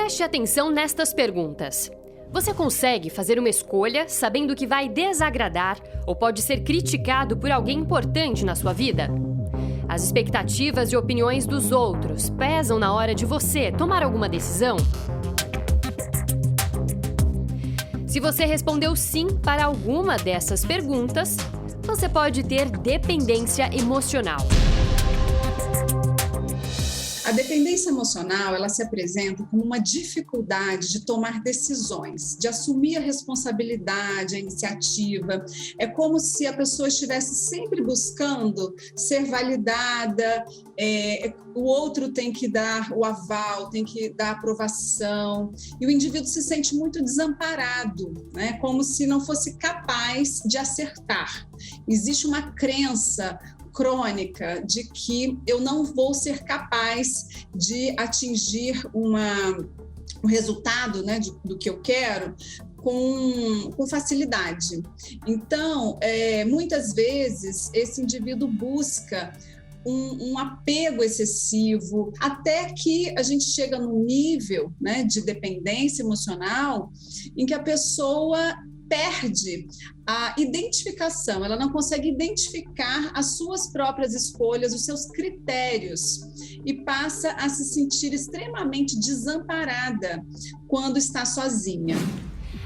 Preste atenção nestas perguntas. Você consegue fazer uma escolha sabendo que vai desagradar ou pode ser criticado por alguém importante na sua vida? As expectativas e opiniões dos outros pesam na hora de você tomar alguma decisão? Se você respondeu sim para alguma dessas perguntas, você pode ter dependência emocional. A dependência emocional, ela se apresenta como uma dificuldade de tomar decisões, de assumir a responsabilidade, a iniciativa. É como se a pessoa estivesse sempre buscando ser validada, o outro tem que dar o aval, tem que dar aprovação, e o indivíduo se sente muito desamparado, né? Como se não fosse capaz de acertar. Existe uma crença crônica de que eu não vou ser capaz de atingir um resultado, né, do que eu quero com facilidade. Então, muitas vezes, esse indivíduo busca um apego excessivo, até que a gente chega num nível, né, de dependência emocional em que a pessoa perde a identificação, ela não consegue identificar as suas próprias escolhas, os seus critérios, e passa a se sentir extremamente desamparada quando está sozinha.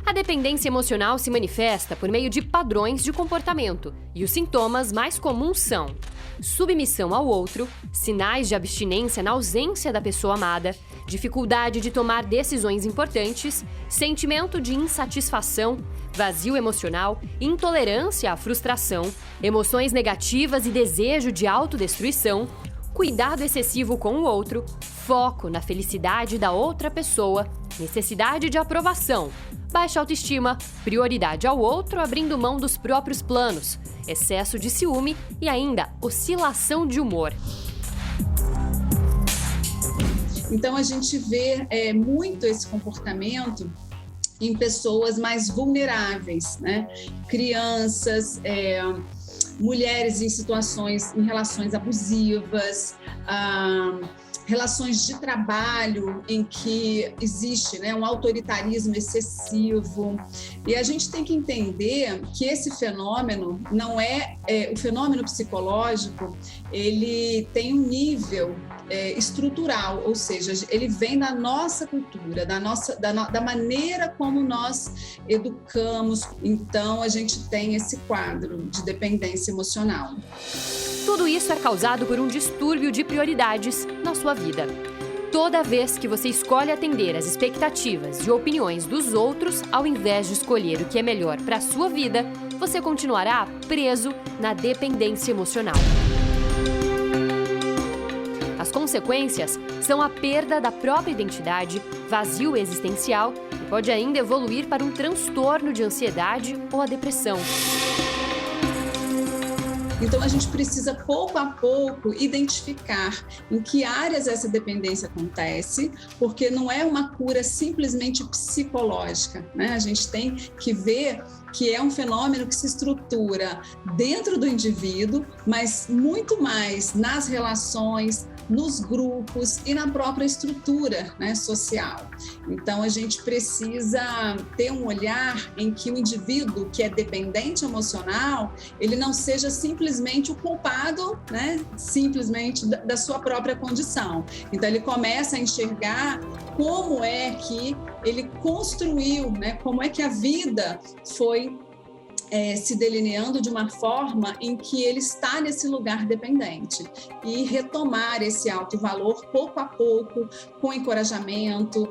A dependência emocional se manifesta por meio de padrões de comportamento, e os sintomas mais comuns são submissão ao outro, sinais de abstinência na ausência da pessoa amada, dificuldade de tomar decisões importantes, sentimento de insatisfação, vazio emocional, intolerância à frustração, emoções negativas e desejo de autodestruição, cuidado excessivo com o outro, foco na felicidade da outra pessoa, necessidade de aprovação, baixa autoestima, prioridade ao outro abrindo mão dos próprios planos, excesso de ciúme e ainda oscilação de humor. Então a gente vê muito esse comportamento em pessoas mais vulneráveis, né? Crianças, mulheres em relações abusivas, relações de trabalho em que existe, né, um autoritarismo excessivo. E a gente tem que entender que esse fenômeno não o fenômeno psicológico, ele tem um nível estrutural, ou seja, ele vem da nossa cultura, da maneira como nós educamos. Então, a gente tem esse quadro de dependência emocional. Tudo isso é causado por um distúrbio de prioridades na sua vida. Toda vez que você escolhe atender às expectativas e opiniões dos outros, ao invés de escolher o que é melhor para a sua vida, você continuará preso na dependência emocional. As consequências são a perda da própria identidade, vazio existencial e pode ainda evoluir para um transtorno de ansiedade ou a depressão. Então, a gente precisa, pouco a pouco, identificar em que áreas essa dependência acontece, porque não é uma cura simplesmente psicológica, né? A gente tem que ver que é um fenômeno que se estrutura dentro do indivíduo, mas muito mais nas relações, nos grupos e na própria estrutura, né, social. Então, a gente precisa ter um olhar em que o indivíduo que é dependente emocional, ele não seja simplesmente o culpado, né, simplesmente da sua própria condição. Então, ele começa a enxergar como é que ele construiu, né, como é que a vida foi se delineando de uma forma em que ele está nesse lugar dependente, e retomar esse alto valor pouco a pouco, com encorajamento,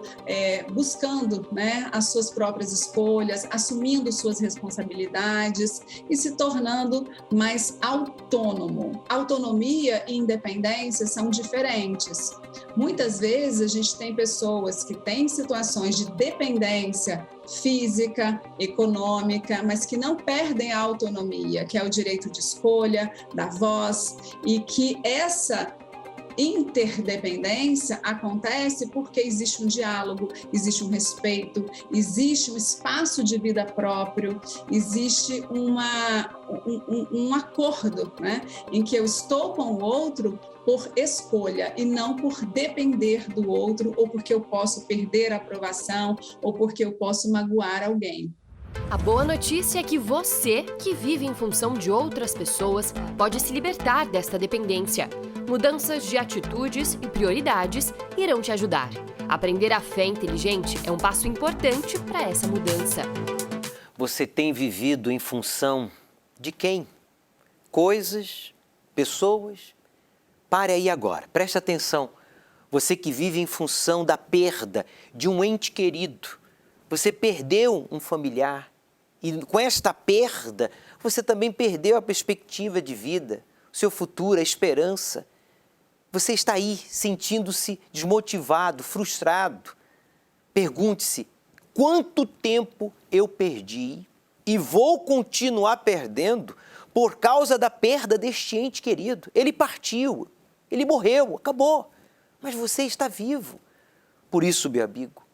buscando, né, as suas próprias escolhas, assumindo suas responsabilidades e se tornando mais autônomo. Autonomia e independência são diferentes. Muitas vezes a gente tem pessoas que têm situações de dependência física, econômica, mas que não perdem a autonomia, que é o direito de escolha, da voz, e que essa interdependência acontece porque existe um diálogo, existe um respeito, existe um espaço de vida próprio, existe um acordo, né? Em que eu estou com o outro por escolha e não por depender do outro, ou porque eu posso perder a aprovação, ou porque eu posso magoar alguém. A boa notícia é que você, que vive em função de outras pessoas, pode se libertar desta dependência. Mudanças de atitudes e prioridades irão te ajudar. Aprender a fé inteligente é um passo importante para essa mudança. Você tem vivido em função de quem? Coisas, pessoas? Pare aí agora, preste atenção. Você que vive em função da perda de um ente querido. Você perdeu um familiar e com esta perda você também perdeu a perspectiva de vida, o seu futuro, a esperança. Você está aí sentindo-se desmotivado, frustrado. Pergunte-se, quanto tempo eu perdi e vou continuar perdendo por causa da perda deste ente querido? Ele partiu, ele morreu, acabou, mas você está vivo. Por isso, meu amigo,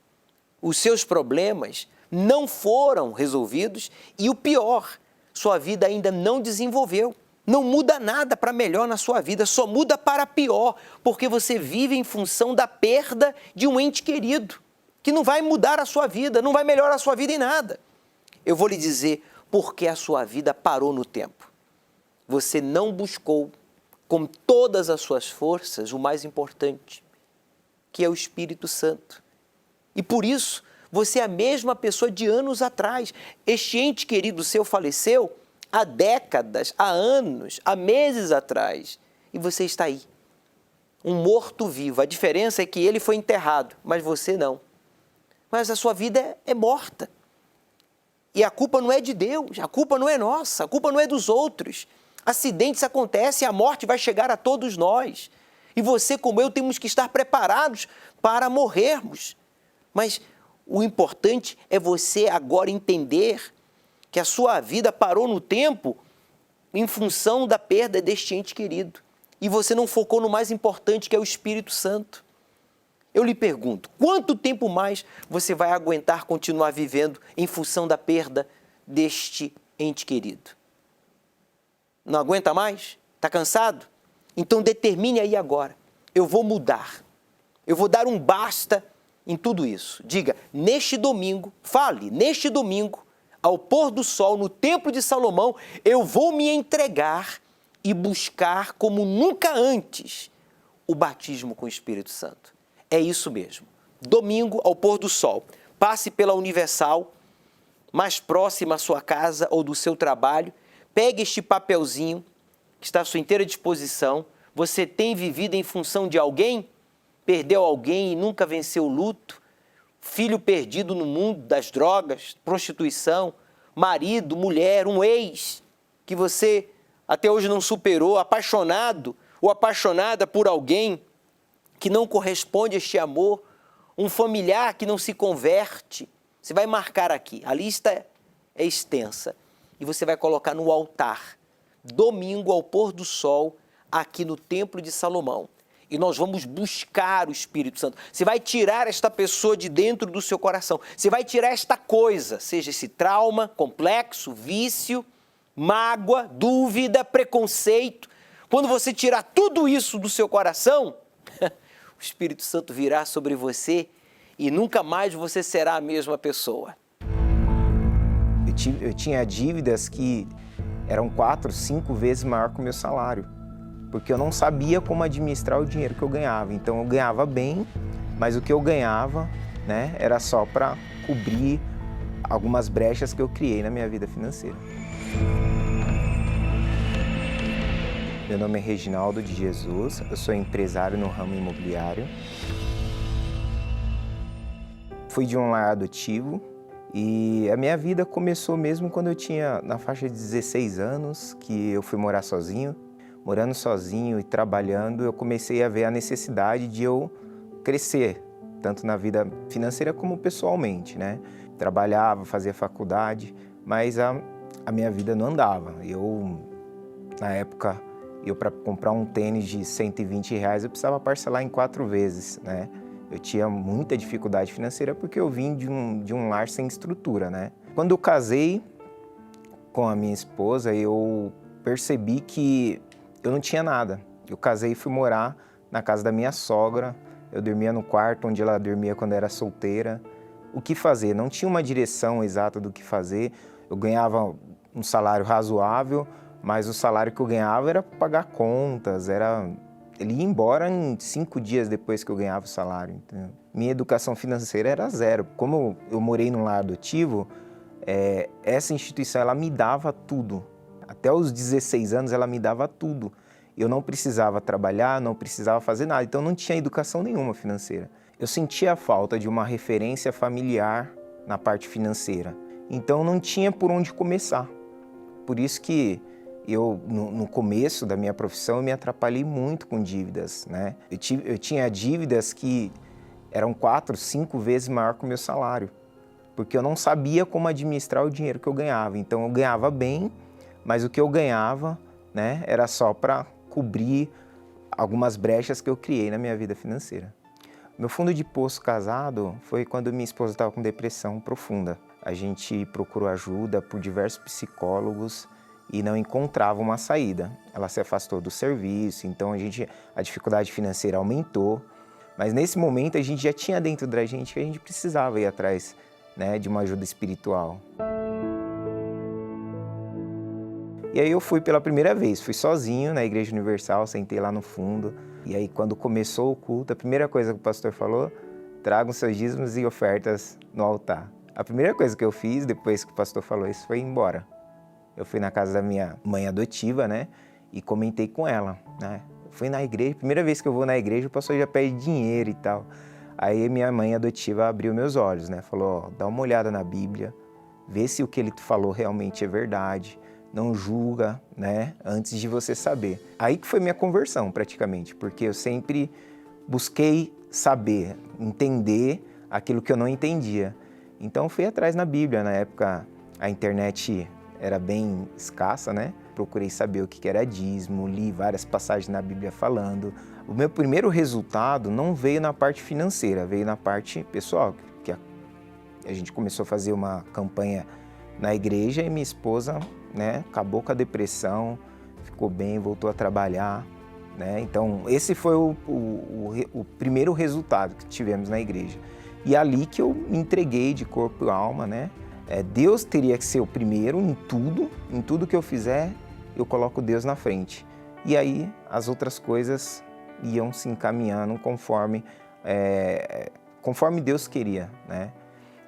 os seus problemas não foram resolvidos e o pior, sua vida ainda não desenvolveu. Não muda nada para melhor na sua vida, só muda para pior, porque você vive em função da perda de um ente querido, que não vai mudar a sua vida, não vai melhorar a sua vida em nada. Eu vou lhe dizer por que a sua vida parou no tempo. Você não buscou, com todas as suas forças, o mais importante, que é o Espírito Santo. E por isso, você é a mesma pessoa de anos atrás. Este ente querido seu faleceu há décadas, há anos, há meses atrás. E você está aí, um morto-vivo. A diferença é que ele foi enterrado, mas você não. Mas a sua vida é morta. E a culpa não é de Deus, a culpa não é nossa, a culpa não é dos outros. Acidentes acontecem, a morte vai chegar a todos nós. E você, como eu, temos que estar preparados para morrermos. Mas o importante é você agora entender que a sua vida parou no tempo em função da perda deste ente querido. E você não focou no mais importante, que é o Espírito Santo. Eu lhe pergunto, quanto tempo mais você vai aguentar continuar vivendo em função da perda deste ente querido? Não aguenta mais? Está cansado? Então determine aí agora, eu vou mudar. Eu vou dar um basta em tudo isso. Diga, neste domingo, fale, neste domingo, ao pôr do sol, no Templo de Salomão, eu vou me entregar e buscar como nunca antes o batismo com o Espírito Santo. É isso mesmo. Domingo, ao pôr do sol, passe pela Universal, mais próxima à sua casa ou do seu trabalho, pegue este papelzinho que está à sua inteira disposição. Você tem vivido em função de alguém? Perdeu alguém e nunca venceu o luto? Filho perdido no mundo das drogas, prostituição, marido, mulher, um ex que você até hoje não superou, apaixonado ou apaixonada por alguém que não corresponde a este amor, um familiar que não se converte. Você vai marcar aqui, a lista é extensa, e você vai colocar no altar, domingo ao pôr do sol, aqui no Templo de Salomão. E nós vamos buscar o Espírito Santo. Você vai tirar esta pessoa de dentro do seu coração. Você vai tirar esta coisa, seja esse trauma, complexo, vício, mágoa, dúvida, preconceito. Quando você tirar tudo isso do seu coração, o Espírito Santo virá sobre você e nunca mais você será a mesma pessoa. Eu tinha dívidas que eram 4, 5 vezes maior que o meu salário, porque eu não sabia como administrar o dinheiro que eu ganhava. Então eu ganhava bem, mas o que eu ganhava, né, era só para cobrir algumas brechas que eu criei na minha vida financeira. Meu nome é Reginaldo de Jesus, eu sou empresário no ramo imobiliário. Fui de um lar adotivo e a minha vida começou mesmo quando eu tinha na faixa de 16 anos, que eu fui morar sozinho. Morando sozinho e trabalhando, eu comecei a ver a necessidade de eu crescer, tanto na vida financeira como pessoalmente, né? Trabalhava, fazia faculdade, mas a minha vida não andava. Eu, na época, E eu, para comprar um tênis de R$ 120, eu precisava parcelar em 4 vezes, né? Eu tinha muita dificuldade financeira porque eu vim de um lar sem estrutura, né? Quando eu casei com a minha esposa, eu percebi que eu não tinha nada. Eu casei e fui morar na casa da minha sogra. Eu dormia no quarto onde ela dormia quando era solteira. O que fazer? Não tinha uma direção exata do que fazer. Eu ganhava um salário razoável, mas o salário que eu ganhava era para pagar contas, ele ia embora em 5 dias depois que eu ganhava o salário. Entendeu? Minha educação financeira era zero. Como eu morei num lar adotivo, essa instituição ela me dava tudo. Até os 16 anos ela me dava tudo. Eu não precisava trabalhar, não precisava fazer nada, então não tinha educação nenhuma financeira. Eu sentia a falta de uma referência familiar na parte financeira. Então não tinha por onde começar. Por isso que eu, no começo da minha profissão, eu me atrapalhei muito com dívidas, né? Eu tinha dívidas que eram 4, 5 vezes maior que o meu salário, porque eu não sabia como administrar o dinheiro que eu ganhava. Então eu ganhava bem, mas o que eu ganhava, né, era só para cobrir algumas brechas que eu criei na minha vida financeira. Meu fundo de poço casado foi quando minha esposa estava com depressão profunda. A gente procurou ajuda por diversos psicólogos e não encontrava uma saída. Ela se afastou do serviço, então a dificuldade financeira aumentou. Mas nesse momento a gente já tinha dentro da gente que a gente precisava ir atrás, né, de uma ajuda espiritual. E aí eu fui pela primeira vez, fui sozinho na Igreja Universal, sentei lá no fundo. E aí quando começou o culto, a primeira coisa que o pastor falou, tragam seus dízimos e ofertas no altar. A primeira coisa que eu fiz depois que o pastor falou isso foi ir embora. Eu fui na casa da minha mãe adotiva, né, e comentei com ela, né. Fui na igreja, primeira vez que eu vou na igreja, o pastor já pede dinheiro e tal. Aí minha mãe adotiva abriu meus olhos, né, falou, ó, dá uma olhada na Bíblia, vê se o que ele falou realmente é verdade. Não julga, né, antes de você saber. Aí que foi minha conversão, praticamente, porque eu sempre busquei saber, entender aquilo que eu não entendia. Então, fui atrás na Bíblia. Na época, a internet era bem escassa, né? Procurei saber o que era dízimo, li várias passagens na Bíblia falando. O meu primeiro resultado não veio na parte financeira, veio na parte pessoal, que a gente começou a fazer uma campanha na igreja e minha esposa, né, acabou com a depressão, ficou bem, voltou a trabalhar, né? Então, esse foi o primeiro resultado que tivemos na igreja. E ali que eu me entreguei de corpo e alma, né? Deus teria que ser o primeiro em tudo que eu fizer, eu coloco Deus na frente. E aí, as outras coisas iam se encaminhando conforme Deus queria, né?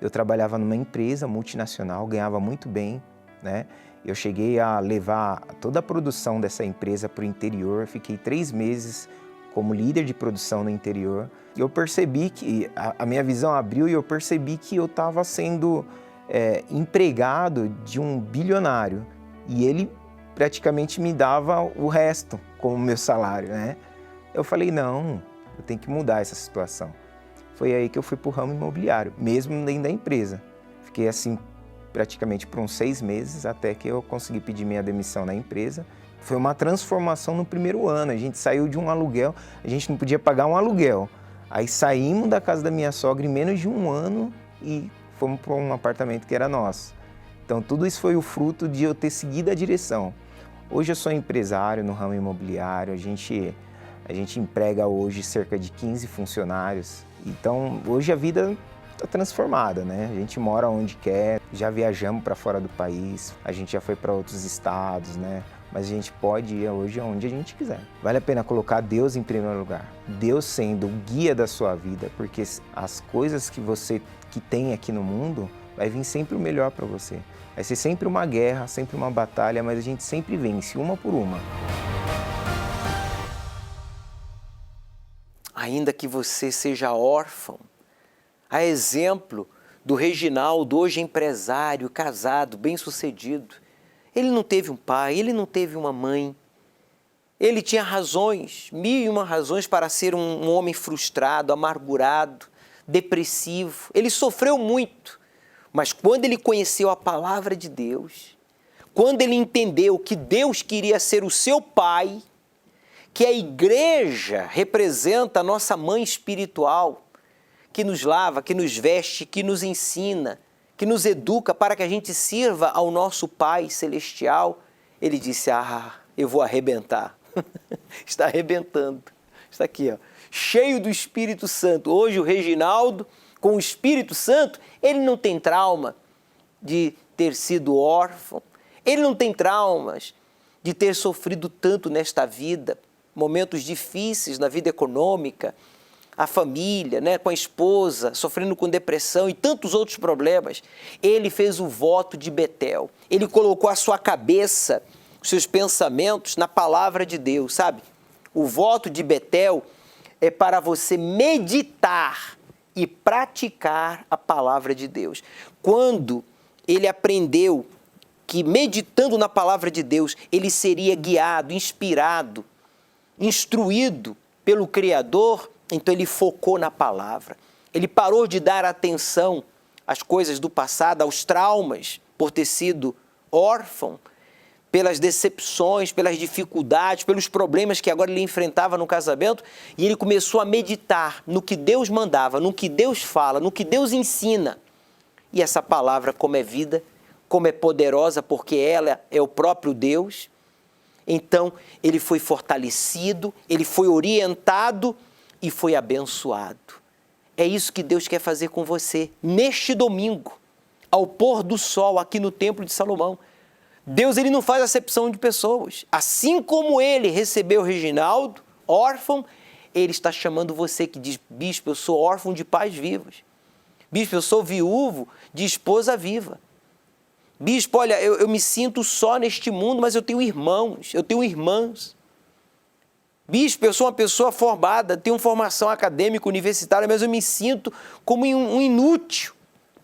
Eu trabalhava numa empresa multinacional, ganhava muito bem, né? Eu cheguei a levar toda a produção dessa empresa para o interior, fiquei 3 meses como líder de produção no interior. E eu percebi que a minha visão abriu e eu percebi que eu estava sendo empregado de um bilionário. E ele praticamente me dava o resto como meu salário, né? Eu falei, não, eu tenho que mudar essa situação. Foi aí que eu fui para o ramo imobiliário, mesmo dentro da empresa. Fiquei assim praticamente por uns 6 meses, até que eu consegui pedir minha demissão na empresa. Foi uma transformação no primeiro ano, a gente saiu de um aluguel, a gente não podia pagar um aluguel. Aí saímos da casa da minha sogra em menos de 1 ano e fomos para um apartamento que era nosso. Então tudo isso foi o fruto de eu ter seguido a direção. Hoje eu sou empresário no ramo imobiliário, a gente emprega hoje cerca de 15 funcionários. Então hoje a vida está transformada, né? A gente mora onde quer, já viajamos para fora do país, a gente já foi para outros estados, né? Mas a gente pode ir hoje aonde a gente quiser. Vale a pena colocar Deus em primeiro lugar. Deus sendo o guia da sua vida, porque as coisas que você tem aqui no mundo, vai vir sempre o melhor para você. Vai ser sempre uma guerra, sempre uma batalha, mas a gente sempre vence, uma por uma. Ainda que você seja órfão, a exemplo do Reginaldo, hoje empresário, casado, bem-sucedido. Ele não teve um pai, ele não teve uma mãe. Ele tinha razões, 1001 razões para ser um homem frustrado, amargurado, depressivo. Ele sofreu muito, mas quando ele conheceu a palavra de Deus, quando ele entendeu que Deus queria ser o seu pai, que a igreja representa a nossa mãe espiritual, que nos lava, que nos veste, que nos ensina, que nos educa para que a gente sirva ao nosso Pai Celestial, ele disse, eu vou arrebentar. Está arrebentando. Está aqui, ó, cheio do Espírito Santo. Hoje o Reginaldo, com o Espírito Santo, ele não tem trauma de ter sido órfão, ele não tem traumas de ter sofrido tanto nesta vida, momentos difíceis na vida econômica, a família, né, com a esposa, sofrendo com depressão e tantos outros problemas. Ele fez o voto de Betel. Ele colocou a sua cabeça, os seus pensamentos na palavra de Deus, sabe? O voto de Betel é para você meditar e praticar a palavra de Deus. Quando ele aprendeu que meditando na palavra de Deus, ele seria guiado, inspirado, instruído pelo Criador, então ele focou na palavra. Ele parou de dar atenção às coisas do passado, aos traumas por ter sido órfão, pelas decepções, pelas dificuldades, pelos problemas que agora ele enfrentava no casamento, e ele começou a meditar no que Deus mandava, no que Deus fala, no que Deus ensina. E essa palavra, como é vida, como é poderosa, porque ela é o próprio Deus, então ele foi fortalecido, ele foi orientado e foi abençoado. É isso que Deus quer fazer com você neste domingo, ao pôr do sol aqui no Templo de Salomão. Deus, ele não faz acepção de pessoas. Assim como ele recebeu o Reginaldo, órfão, ele está chamando você que diz, bispo, eu sou órfão de pais vivos. Bispo, eu sou viúvo de esposa viva. Bispo, olha, eu me sinto só neste mundo, mas eu tenho irmãos, eu tenho irmãs. Bispo, eu sou uma pessoa formada, tenho formação acadêmica, universitária, mas eu me sinto como um inútil.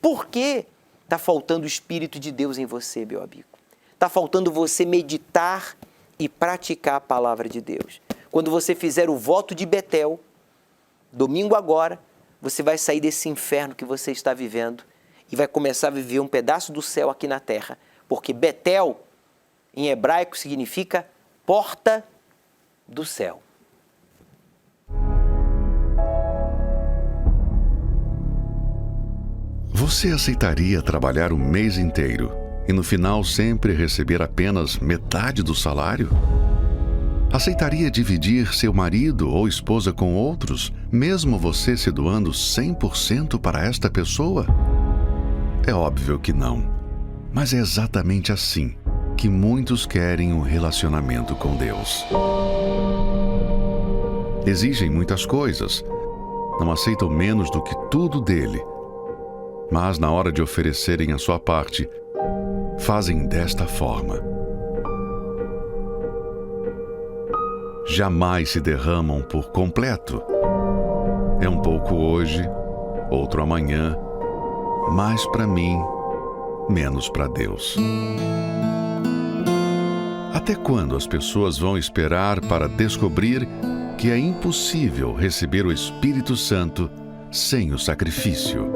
Por quê? Está faltando o Espírito de Deus em você, meu amigo. Está faltando você meditar e praticar a palavra de Deus. Quando você fizer o voto de Betel, domingo agora, você vai sair desse inferno que você está vivendo e vai começar a viver um pedaço do céu aqui na terra. Porque Betel, em hebraico, significa porta do céu. Você aceitaria trabalhar o mês inteiro e no final sempre receber apenas metade do salário? Aceitaria dividir seu marido ou esposa com outros, mesmo você se doando 100% para esta pessoa? É óbvio que não. Mas é exatamente assim que muitos querem um relacionamento com Deus. Exigem muitas coisas, não aceitam menos do que tudo dele. Mas na hora de oferecerem a sua parte, fazem desta forma. Jamais se derramam por completo. É um pouco hoje, outro amanhã, mais para mim, menos para Deus. Até quando as pessoas vão esperar para descobrir que é impossível receber o Espírito Santo sem o sacrifício?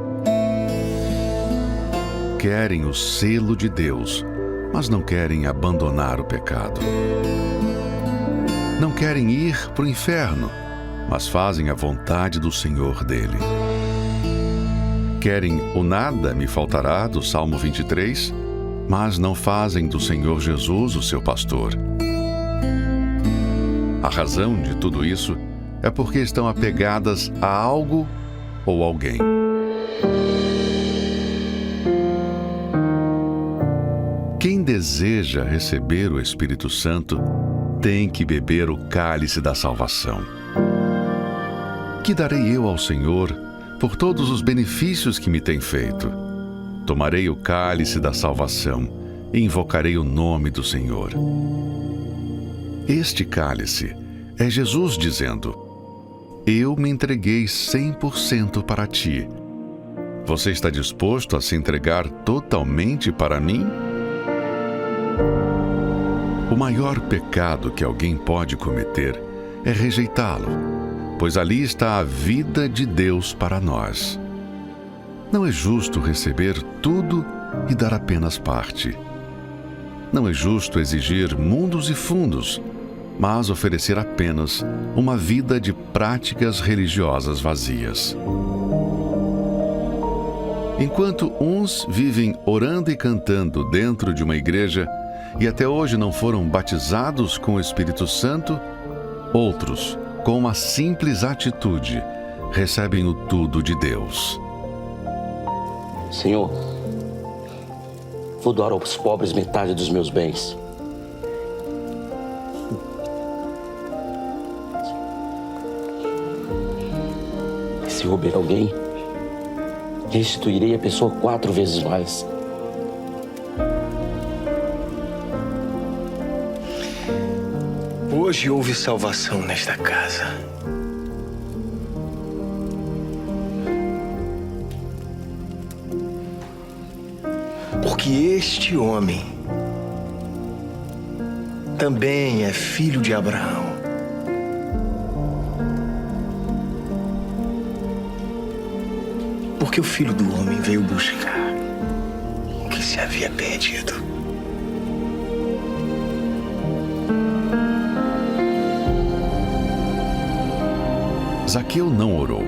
Querem o selo de Deus, mas não querem abandonar o pecado. Não querem ir para o inferno, mas fazem a vontade do Senhor dele. Querem o nada me faltará do Salmo 23, mas não fazem do Senhor Jesus o seu pastor. A razão de tudo isso é porque estão apegadas a algo ou alguém. Quem deseja receber o Espírito Santo tem que beber o cálice da salvação. Que darei eu ao Senhor por todos os benefícios que me tem feito? Tomarei o cálice da salvação e invocarei o nome do Senhor. Este cálice é Jesus dizendo: eu me entreguei 100% para ti. Você está disposto a se entregar totalmente para mim? O maior pecado que alguém pode cometer é rejeitá-lo, pois ali está a vida de Deus para nós. Não é justo receber tudo e dar apenas parte. Não é justo exigir mundos e fundos, mas oferecer apenas uma vida de práticas religiosas vazias. Enquanto uns vivem orando e cantando dentro de uma igreja e até hoje não foram batizados com o Espírito Santo, outros, com uma simples atitude, recebem o tudo de Deus. Senhor, vou doar aos pobres metade dos meus bens. Se roubar alguém, restituirei a pessoa 4 vezes mais. Hoje houve salvação nesta casa. Porque este homem também é filho de Abraão. Porque o Filho do Homem veio buscar o que se havia perdido. Zaqueu não orou,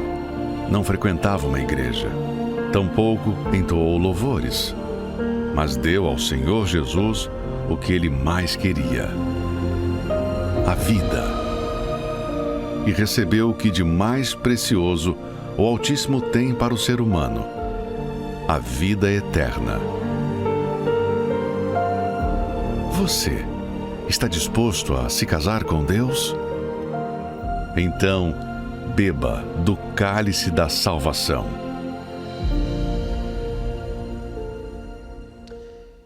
não frequentava uma igreja, tampouco entoou louvores, mas deu ao Senhor Jesus o que ele mais queria: a vida. E recebeu o que de mais precioso o Altíssimo tem para o ser humano: a vida eterna. Você está disposto a se casar com Deus? Então, beba do cálice da salvação.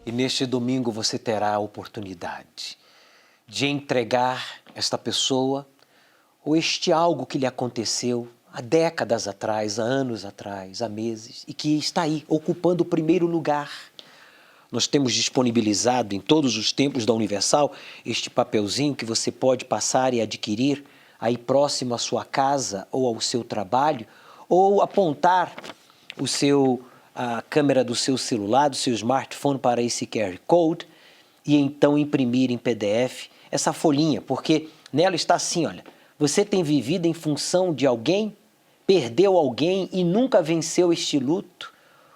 E neste domingo você terá a oportunidade de entregar esta pessoa ou este algo que lhe aconteceu há décadas atrás, há anos atrás, há meses, e que está aí, ocupando o primeiro lugar. Nós temos disponibilizado em todos os templos da Universal este papelzinho que você pode passar e adquirir aí próximo à sua casa ou ao seu trabalho, ou apontar a câmera do seu celular, do seu smartphone para esse QR Code e então imprimir em PDF essa folhinha, porque nela está assim, olha, você tem vivido em função de alguém, perdeu alguém e nunca venceu este luto,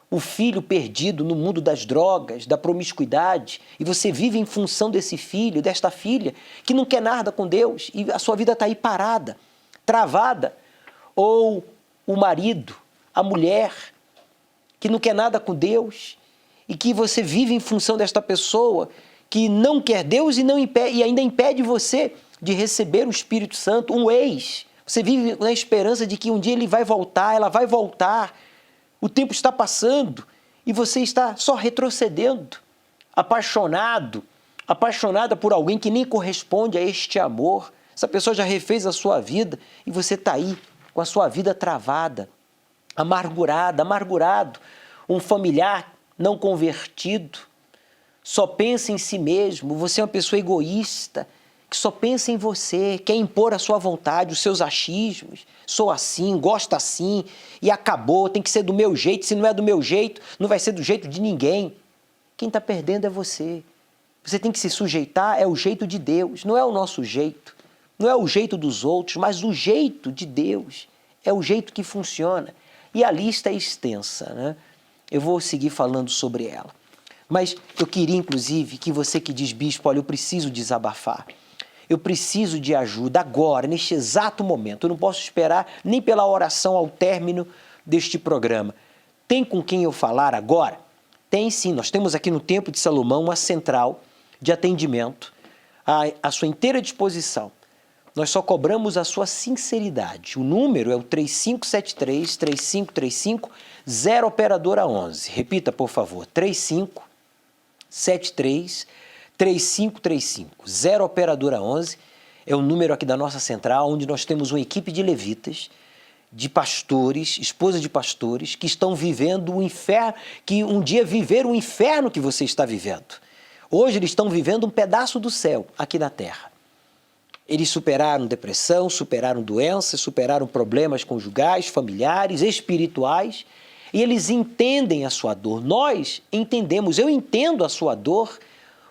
o filho perdido no mundo das drogas, da promiscuidade, e você vive em função desse filho, desta filha, que não quer nada com Deus, e a sua vida está aí parada, travada. Ou o marido, a mulher, que não quer nada com Deus, e que você vive em função desta pessoa, que não quer Deus e ainda impede você de receber o Espírito Santo, um ex. Você vive na esperança de que um dia ele vai voltar, ela vai voltar. O tempo está passando e você está só retrocedendo, apaixonada por alguém que nem corresponde a este amor. Essa pessoa já refez a sua vida e você está aí com a sua vida travada, amargurado. Um familiar não convertido, só pensa em si mesmo, você é uma pessoa egoísta, que só pensa em você, quer impor a sua vontade, os seus achismos. Sou assim, gosto assim, e acabou, tem que ser do meu jeito. Se não é do meu jeito, não vai ser do jeito de ninguém. Quem está perdendo é você. Você tem que se sujeitar, é o jeito de Deus, não é o nosso jeito. Não é o jeito dos outros, mas o jeito de Deus. É o jeito que funciona. E a lista é extensa, né? Eu vou seguir falando sobre ela. Mas eu queria, inclusive, que você que diz, bispo, olha, eu preciso desabafar. Eu preciso de ajuda agora, neste exato momento. Eu não posso esperar nem pela oração ao término deste programa. Tem com quem eu falar agora? Tem sim. Nós temos aqui no Templo de Salomão uma central de atendimento à sua inteira disposição. Nós só cobramos a sua sinceridade. O número é o 3573-3535, 0 operadora 11. Repita, por favor, 3573-3535, 0 operadora 11, é o número aqui da nossa central, onde nós temos uma equipe de levitas, de pastores, esposas de pastores, que estão vivendo o inferno, que um dia viveram o inferno que você está vivendo. Hoje eles estão vivendo um pedaço do céu aqui na terra. Eles superaram depressão, superaram doenças, superaram problemas conjugais, familiares, espirituais, e eles entendem a sua dor. Nós entendemos, eu entendo a sua dor,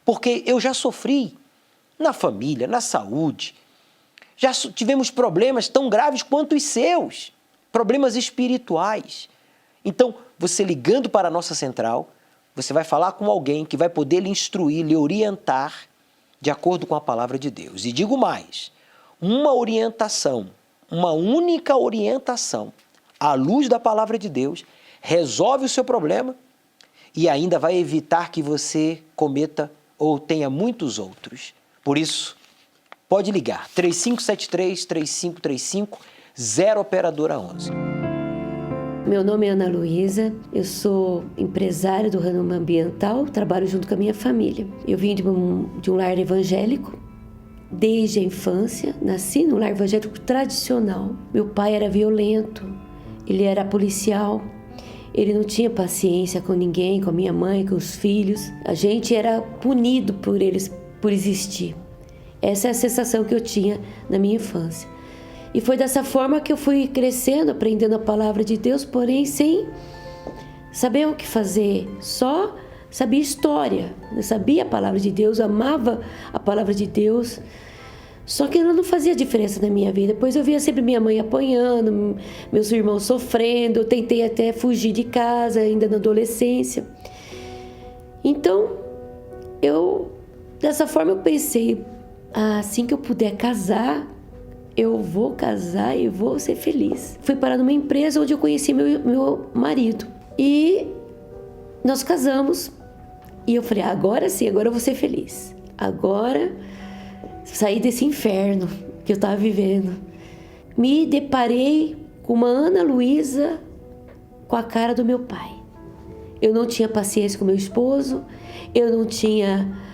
porque eu já sofri na família, na saúde. Já tivemos problemas tão graves quanto os seus, problemas espirituais. Então, você ligando para a nossa central, você vai falar com alguém que vai poder lhe instruir, lhe orientar de acordo com a palavra de Deus. E digo mais, uma orientação, uma única orientação à luz da palavra de Deus resolve o seu problema e ainda vai evitar que você cometa ou tenha muitos outros. Por isso, pode ligar 3573-3535, 0 operadora 11. Meu nome é Ana Luísa, eu sou empresária do ramo ambiental, trabalho junto com a minha família. Eu vim de um lar evangélico, desde a infância, nasci num lar evangélico tradicional. Meu pai era violento, ele era policial, ele não tinha paciência com ninguém, com a minha mãe, com os filhos. A gente era punido por eles, por existir. Essa é a sensação que eu tinha na minha infância. E foi dessa forma que eu fui crescendo, aprendendo a palavra de Deus, porém sem saber o que fazer, só sabia história, eu sabia a palavra de Deus, amava a palavra de Deus, só que ela não fazia diferença na minha vida, pois eu via sempre minha mãe apanhando, meus irmãos sofrendo, eu tentei até fugir de casa, ainda na adolescência. Então, dessa forma eu pensei, assim que eu puder casar, eu vou casar e vou ser feliz. Fui parar numa empresa onde eu conheci meu marido. E nós casamos. E eu falei, agora sim, agora eu vou ser feliz. Agora saí desse inferno que eu estava vivendo. Me deparei com uma Ana Luísa com a cara do meu pai. Eu não tinha paciência com meu esposo. Eu não tinha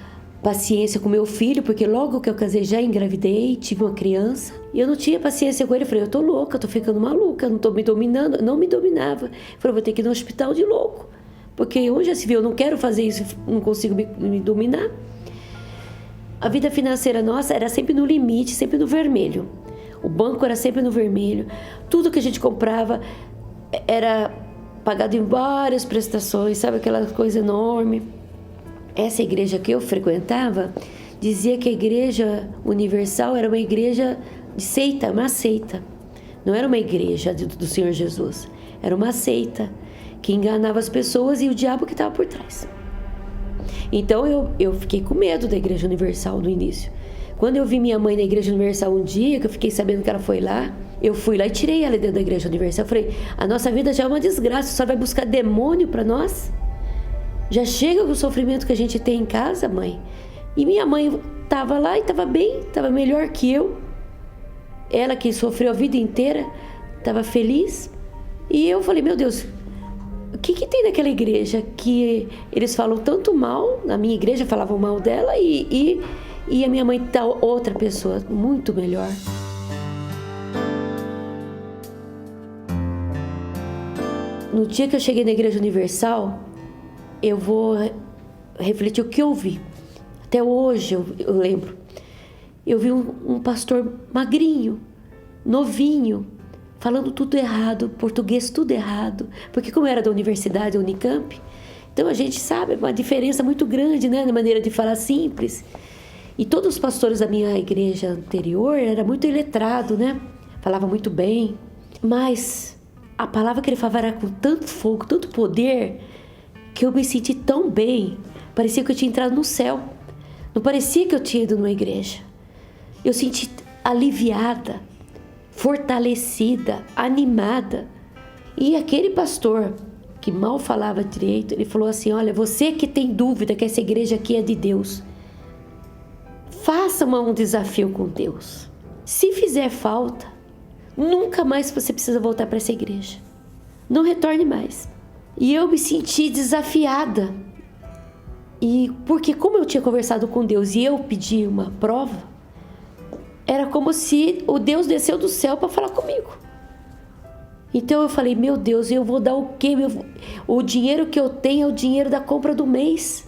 paciência com meu filho, porque logo que eu casei já engravidei, tive uma criança, e eu não tinha paciência com ele. Eu falei, eu tô louca, eu tô ficando maluca, eu não tô me dominando, não me dominava. Eu falei, vou ter que ir no hospital de louco, porque onde já se viu, eu não quero fazer isso, não consigo me dominar. A vida financeira nossa era sempre no limite, sempre no vermelho. O banco era sempre no vermelho, tudo que a gente comprava era pagado em várias prestações, sabe, aquela coisa enorme. Essa igreja que eu frequentava dizia que a Igreja Universal era uma igreja de seita, uma seita. Não era uma igreja do Senhor Jesus, era uma seita que enganava as pessoas e o diabo que estava por trás. Então eu fiquei com medo da Igreja Universal no início. Quando eu vi minha mãe na Igreja Universal um dia, que eu fiquei sabendo que ela foi lá, eu fui lá e tirei ela dentro da Igreja Universal. Eu falei, a nossa vida já é uma desgraça, a senhora vai buscar demônio para nós? Já chega com o sofrimento que a gente tem em casa, mãe. E minha mãe estava lá e estava bem, estava melhor que eu. Ela que sofreu a vida inteira, estava feliz. E eu falei, meu Deus, o que tem naquela igreja que eles falam tanto mal? Na minha igreja falavam mal dela e a minha mãe tá outra pessoa, muito melhor. No dia que eu cheguei na Igreja Universal, eu vou refletir o que eu vi. Até hoje eu lembro. Eu vi um pastor magrinho, novinho, falando tudo errado, português tudo errado. Porque como era da universidade, a Unicamp, então a gente sabe, uma diferença muito grande, né, na maneira de falar simples. E todos os pastores da minha igreja anterior era muito iletrado, né? Falava muito bem. Mas a palavra que ele falava era com tanto fogo, tanto poder, que eu me senti tão bem, parecia que eu tinha entrado no céu, não parecia que eu tinha ido numa igreja. Eu senti aliviada, fortalecida, animada. E aquele pastor que mal falava direito, ele falou assim, olha, você que tem dúvida que essa igreja aqui é de Deus, faça um desafio com Deus. Se fizer falta, nunca mais você precisa voltar para essa igreja. Não retorne mais. E eu me senti desafiada. E porque como eu tinha conversado com Deus e eu pedi uma prova, era como se o Deus desceu do céu para falar comigo. Então eu falei, meu Deus, eu vou dar o quê? O dinheiro que eu tenho é o dinheiro da compra do mês.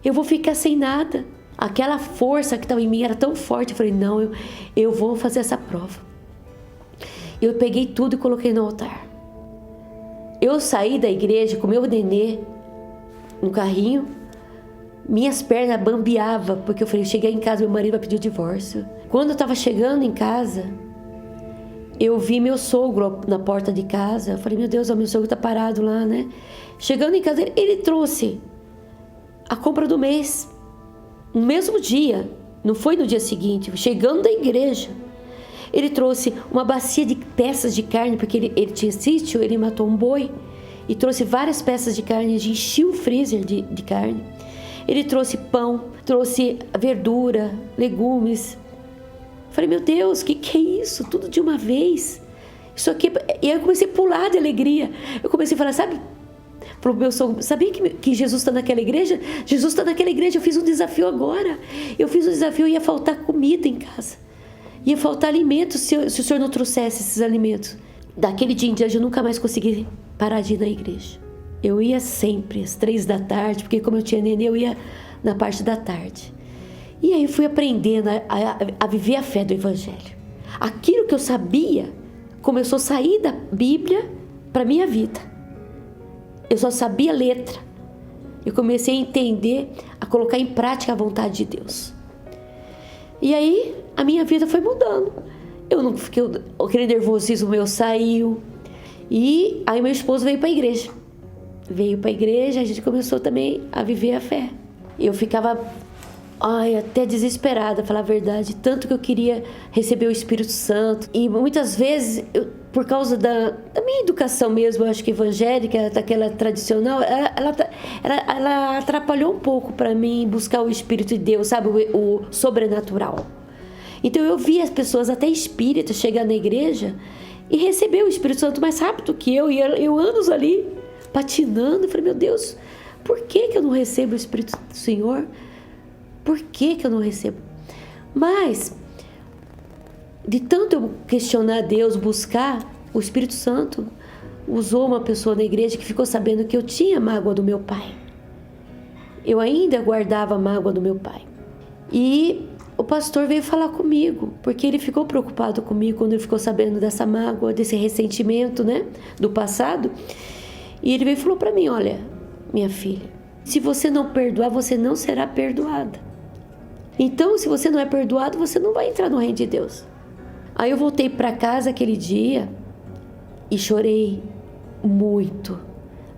Eu vou ficar sem nada. Aquela força que estava em mim era tão forte. Eu falei, não, eu vou fazer essa prova. Eu peguei tudo e coloquei no altar. Eu saí da igreja com meu nenê no carrinho, Minhas pernas bambeavam, porque eu falei, cheguei em casa, meu marido vai pedir o divórcio. Quando eu estava chegando em casa, eu vi meu sogro na porta de casa. Eu falei, meu Deus, o meu sogro está parado lá, né? Chegando em casa, ele trouxe a compra do mês. No mesmo dia, não foi no dia seguinte, chegando da igreja. Ele trouxe uma bacia de peças de carne, porque ele tinha sítio, ele matou um boi. E trouxe várias peças de carne, encheu o freezer de carne. Ele trouxe pão, trouxe verdura, legumes. Falei, meu Deus, o que é isso? Tudo de uma vez. Isso aqui... E aí eu comecei a pular de alegria. Eu comecei a falar, sabe... Falou pro meu sogro, sabia que Jesus está naquela igreja? Jesus está naquela igreja, eu fiz um desafio agora. Eu fiz um desafio, ia faltar comida em casa. Ia faltar alimento se o senhor não trouxesse esses alimentos. Daquele dia em diante eu nunca mais consegui parar de ir na igreja. Eu ia sempre às 3 da tarde, porque como eu tinha neném, eu ia na parte da tarde. E aí eu fui aprendendo a viver a fé do Evangelho. Aquilo que eu sabia começou a sair da Bíblia para a minha vida. Eu só sabia letra. Eu comecei a entender, a colocar em prática a vontade de Deus. E aí a minha vida foi mudando. Eu não fiquei, aquele nervosismo meu saiu. E aí meu esposo veio para a igreja. Veio para a igreja, a gente começou também a viver a fé. Eu ficava até desesperada, falar a verdade, tanto que eu queria receber o Espírito Santo. E muitas vezes, por causa da minha educação mesmo, eu acho que evangélica, daquela tradicional, ela atrapalhou um pouco para mim buscar o Espírito de Deus, sabe, o sobrenatural. Então eu via as pessoas, até espíritas, chegar na igreja e receber o Espírito Santo mais rápido que eu, e eu anos ali, patinando. Eu falei, meu Deus, por que eu não recebo o Espírito do Senhor? Por que eu não recebo? Mas, de tanto eu questionar Deus, buscar, o Espírito Santo usou uma pessoa na igreja que ficou sabendo que eu tinha mágoa do meu pai. Eu ainda guardava a mágoa do meu pai. E o pastor veio falar comigo, porque ele ficou preocupado comigo quando ele ficou sabendo dessa mágoa, desse ressentimento, né, do passado. E ele veio e falou para mim, olha, minha filha, se você não perdoar, você não será perdoada. Então, se você não é perdoado, você não vai entrar no reino de Deus. Aí eu voltei para casa aquele dia e chorei muito,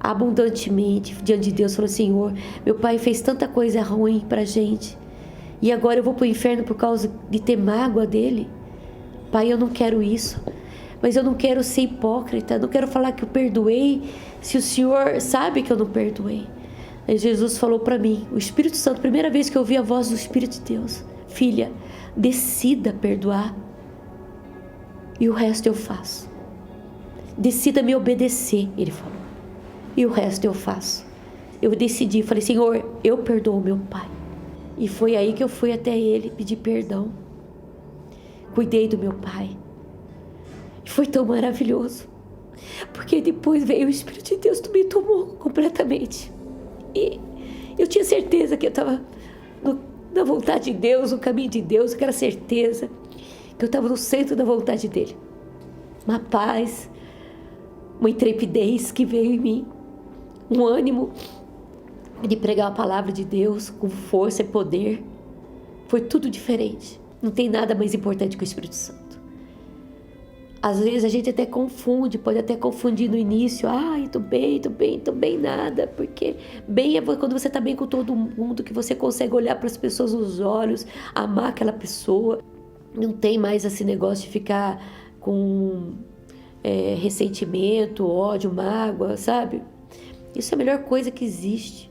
abundantemente, diante de Deus. Falei, Senhor, meu pai fez tanta coisa ruim pra gente, e agora eu vou pro inferno por causa de ter mágoa dele. Pai, eu não quero isso, mas eu não quero ser hipócrita, não quero falar que eu perdoei, se o Senhor sabe que eu não perdoei. Aí Jesus falou para mim, o Espírito Santo, primeira vez que eu ouvi a voz do Espírito de Deus, filha, decida perdoar e o resto eu faço. Decida me obedecer, ele falou, e o resto eu faço. Eu decidi, falei, Senhor, eu perdoo meu pai. E foi aí que eu fui até ele pedir perdão. Cuidei do meu pai. E foi tão maravilhoso, porque depois veio o Espírito de Deus, me tomou completamente. E eu tinha certeza que eu estava na vontade de Deus, no caminho de Deus, aquela certeza que eu estava no centro da vontade dele. Uma paz, uma intrepidez que veio em mim, um ânimo de pregar a palavra de Deus com força e poder. Foi tudo diferente. Não tem nada mais importante que o Espírito Santo. Às vezes a gente até confunde, pode até confundir no início. Tô bem, nada. Porque bem é quando você está bem com todo mundo, que você consegue olhar para as pessoas nos olhos, amar aquela pessoa. Não tem mais esse negócio de ficar com ressentimento, ódio, mágoa, sabe? Isso é a melhor coisa que existe.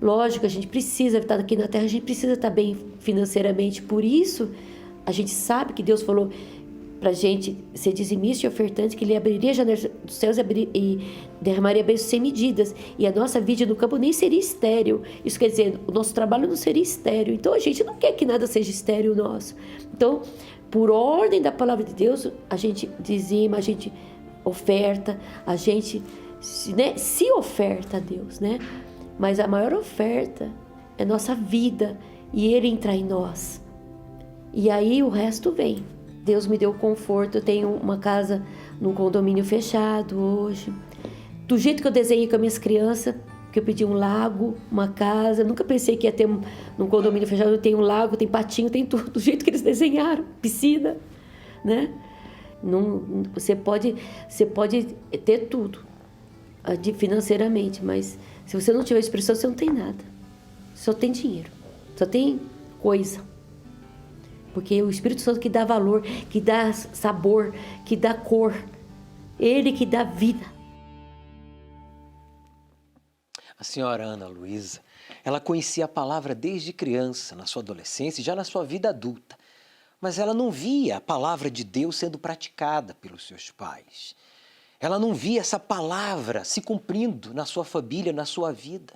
Lógico, a gente precisa estar aqui na Terra, a gente precisa estar bem financeiramente. Por isso, a gente sabe que Deus falou para a gente ser dizimista e ofertante, que Ele abriria janelas dos céus e derramaria bênçãos sem medidas. E a nossa vida no campo nem seria estéril. Isso quer dizer, o nosso trabalho não seria estéril. Então, a gente não quer que nada seja estéril nosso. Então, por ordem da palavra de Deus, a gente dizima, a gente oferta, a gente se oferta a Deus, né? Mas a maior oferta é nossa vida e Ele entrar em nós. E aí o resto vem. Deus me deu conforto, eu tenho uma casa num condomínio fechado hoje. Do jeito que eu desenhei com as minhas crianças, porque eu pedi um lago, uma casa. Eu nunca pensei que ia ter num condomínio fechado, tem um lago, tem patinho, tem tudo, do jeito que eles desenharam, piscina, né? Não, você pode ter tudo financeiramente, mas se você não tiver expressão, você não tem nada. Só tem dinheiro, só tem coisa. Porque é o Espírito Santo que dá valor, que dá sabor, que dá cor. Ele que dá vida. A senhora Ana Luísa, ela conhecia a palavra desde criança, na sua adolescência e já na sua vida adulta. Mas ela não via a palavra de Deus sendo praticada pelos seus pais. Ela não via essa palavra se cumprindo na sua família, na sua vida.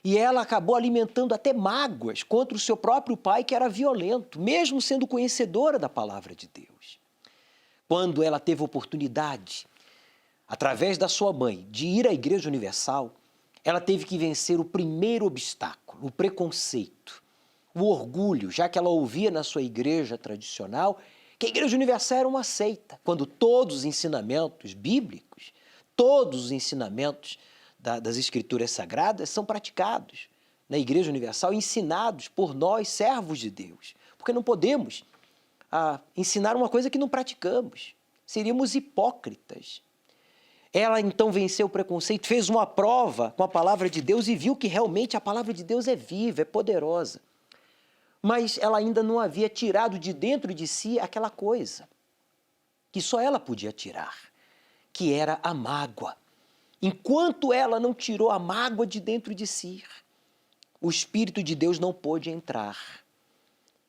E ela acabou alimentando até mágoas contra o seu próprio pai, que era violento, mesmo sendo conhecedora da palavra de Deus. Quando ela teve oportunidade, através da sua mãe, de ir à Igreja Universal, ela teve que vencer o primeiro obstáculo, o preconceito, o orgulho, já que ela ouvia na sua igreja tradicional que a Igreja Universal era uma seita, quando todos os ensinamentos bíblicos, todos os ensinamentos das Escrituras Sagradas são praticados na Igreja Universal, ensinados por nós, servos de Deus, porque não podemos ensinar uma coisa que não praticamos, seríamos hipócritas. Ela então venceu o preconceito, fez uma prova com a palavra de Deus e viu que realmente a palavra de Deus é viva, é poderosa. Mas ela ainda não havia tirado de dentro de si aquela coisa que só ela podia tirar, que era a mágoa. Enquanto ela não tirou a mágoa de dentro de si, o Espírito de Deus não pôde entrar.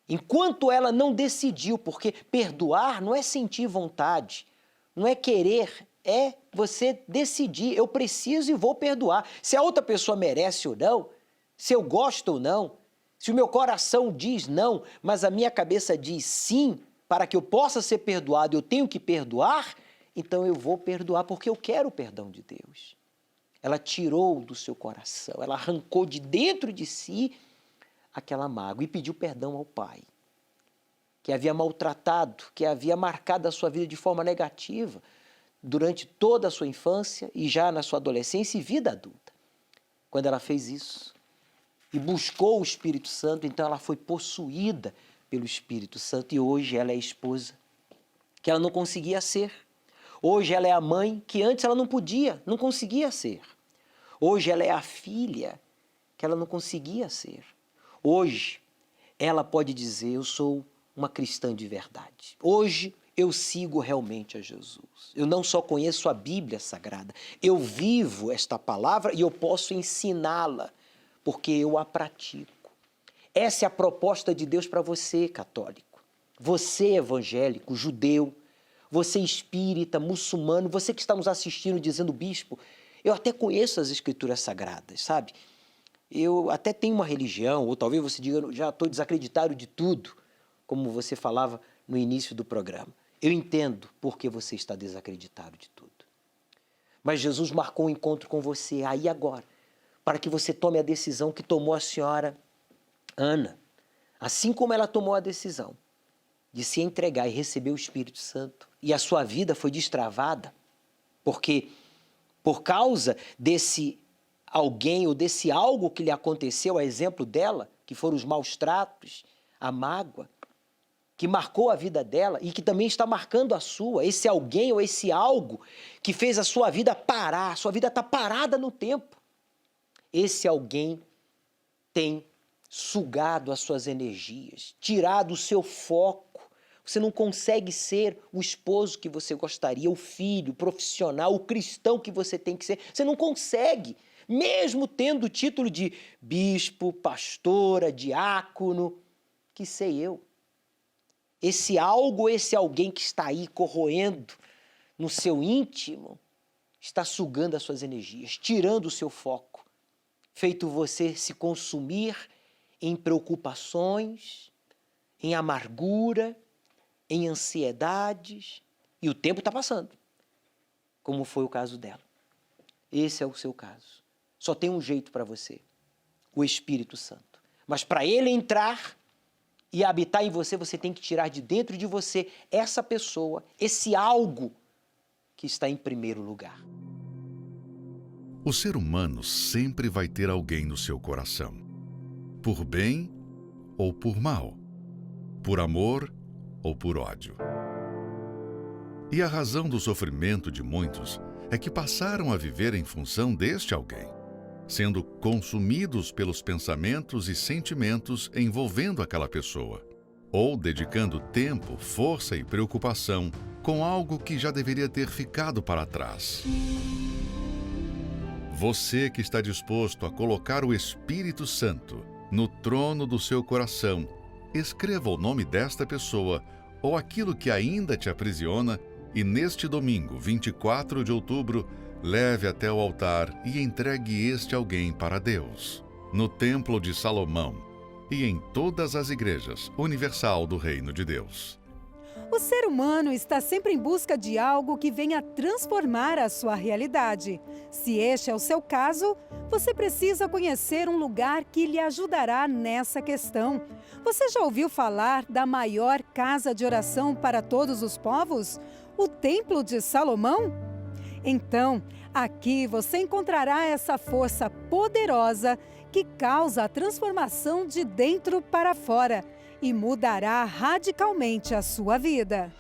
Enquanto ela não decidiu, porque perdoar não é sentir vontade, não é querer, é você decidir, eu preciso e vou perdoar. Se a outra pessoa merece ou não, se eu gosto ou não, se o meu coração diz não, mas a minha cabeça diz sim, para que eu possa ser perdoado, eu tenho que perdoar, então eu vou perdoar porque eu quero o perdão de Deus. Ela tirou do seu coração, ela arrancou de dentro de si aquela mágoa e pediu perdão ao pai, que havia maltratado, que havia marcado a sua vida de forma negativa durante toda a sua infância e já na sua adolescência e vida adulta. Quando ela fez isso e buscou o Espírito Santo, então ela foi possuída pelo Espírito Santo e hoje ela é a esposa que ela não conseguia ser. Hoje ela é a mãe que antes ela não podia, não conseguia ser. Hoje ela é a filha que ela não conseguia ser. Hoje ela pode dizer, eu sou uma cristã de verdade. Hoje eu sigo realmente a Jesus. Eu não só conheço a Bíblia Sagrada, eu vivo esta palavra e eu posso ensiná-la, porque eu a pratico. Essa é a proposta de Deus para você, católico. Você, evangélico, judeu, você espírita, muçulmano, você que está nos assistindo dizendo, bispo, eu até conheço as Escrituras Sagradas, sabe? Eu até tenho uma religião, ou talvez você diga, já estou desacreditado de tudo, como você falava no início do programa. Eu entendo por que você está desacreditado de tudo. Mas Jesus marcou um encontro com você aí agora, para que você tome a decisão que tomou a senhora Ana, assim como ela tomou a decisão de se entregar e receber o Espírito Santo, e a sua vida foi destravada, porque por causa desse alguém ou desse algo que lhe aconteceu, a exemplo dela, que foram os maus tratos, a mágoa, que marcou a vida dela e que também está marcando a sua, esse alguém ou esse algo que fez a sua vida parar, a sua vida está parada no tempo. Esse alguém tem sugado as suas energias, tirado o seu foco. Você não consegue ser o esposo que você gostaria, o filho, o profissional, o cristão que você tem que ser. Você não consegue, mesmo tendo o título de bispo, pastora, diácono, que sei eu. Esse algo, esse alguém que está aí corroendo no seu íntimo, está sugando as suas energias, tirando o seu foco, feito você se consumir em preocupações, em amargura, em ansiedades, e o tempo está passando, como foi o caso dela. Esse é o seu caso. Só tem um jeito para você, o Espírito Santo. Mas para ele entrar e habitar em você, você tem que tirar de dentro de você essa pessoa, esse algo que está em primeiro lugar. O ser humano sempre vai ter alguém no seu coração, por bem ou por mal, por amor ou por ódio. E a razão do sofrimento de muitos é que passaram a viver em função deste alguém, sendo consumidos pelos pensamentos e sentimentos envolvendo aquela pessoa, ou dedicando tempo, força e preocupação com algo que já deveria ter ficado para trás. Você que está disposto a colocar o Espírito Santo no trono do seu coração, escreva o nome desta pessoa ou aquilo que ainda te aprisiona e neste domingo, 24 de outubro, leve até o altar e entregue este alguém para Deus, no Templo de Salomão e em todas as igrejas universal do Reino de Deus. O ser humano está sempre em busca de algo que venha transformar a sua realidade. Se este é o seu caso, você precisa conhecer um lugar que lhe ajudará nessa questão. Você já ouviu falar da maior casa de oração para todos os povos? O Templo de Salomão? Então, aqui você encontrará essa força poderosa que causa a transformação de dentro para fora e mudará radicalmente a sua vida.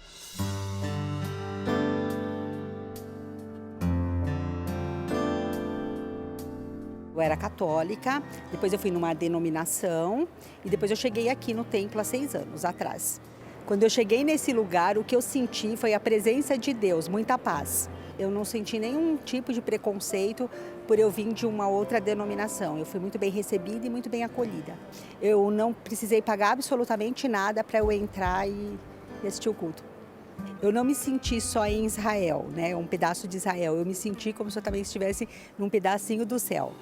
Eu era católica, depois eu fui numa denominação e depois eu cheguei aqui no templo há 6 anos atrás. Quando eu cheguei nesse lugar, o que eu senti foi a presença de Deus, muita paz. Eu não senti nenhum tipo de preconceito por eu vir de uma outra denominação. Eu fui muito bem recebida e muito bem acolhida. Eu não precisei pagar absolutamente nada para eu entrar e assistir o culto. Eu não me senti só em Israel, né? Um pedaço de Israel. Eu me senti como se eu também estivesse num pedacinho do céu.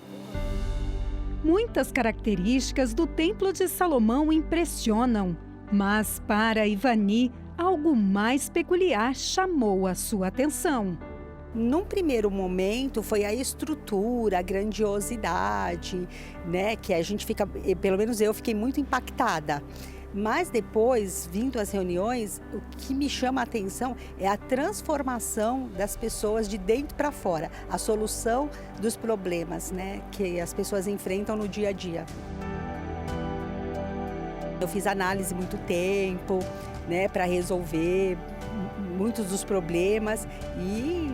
Muitas características do Templo de Salomão impressionam, mas para Ivani, algo mais peculiar chamou a sua atenção. Num primeiro momento foi a estrutura, a grandiosidade, né, que a gente fica, pelo menos eu fiquei muito impactada. Mas depois, vindo às reuniões, o que me chama a atenção é a transformação das pessoas de dentro para fora, a solução dos problemas, né, que as pessoas enfrentam no dia a dia. Eu fiz análise muito tempo, né, para resolver muitos dos problemas e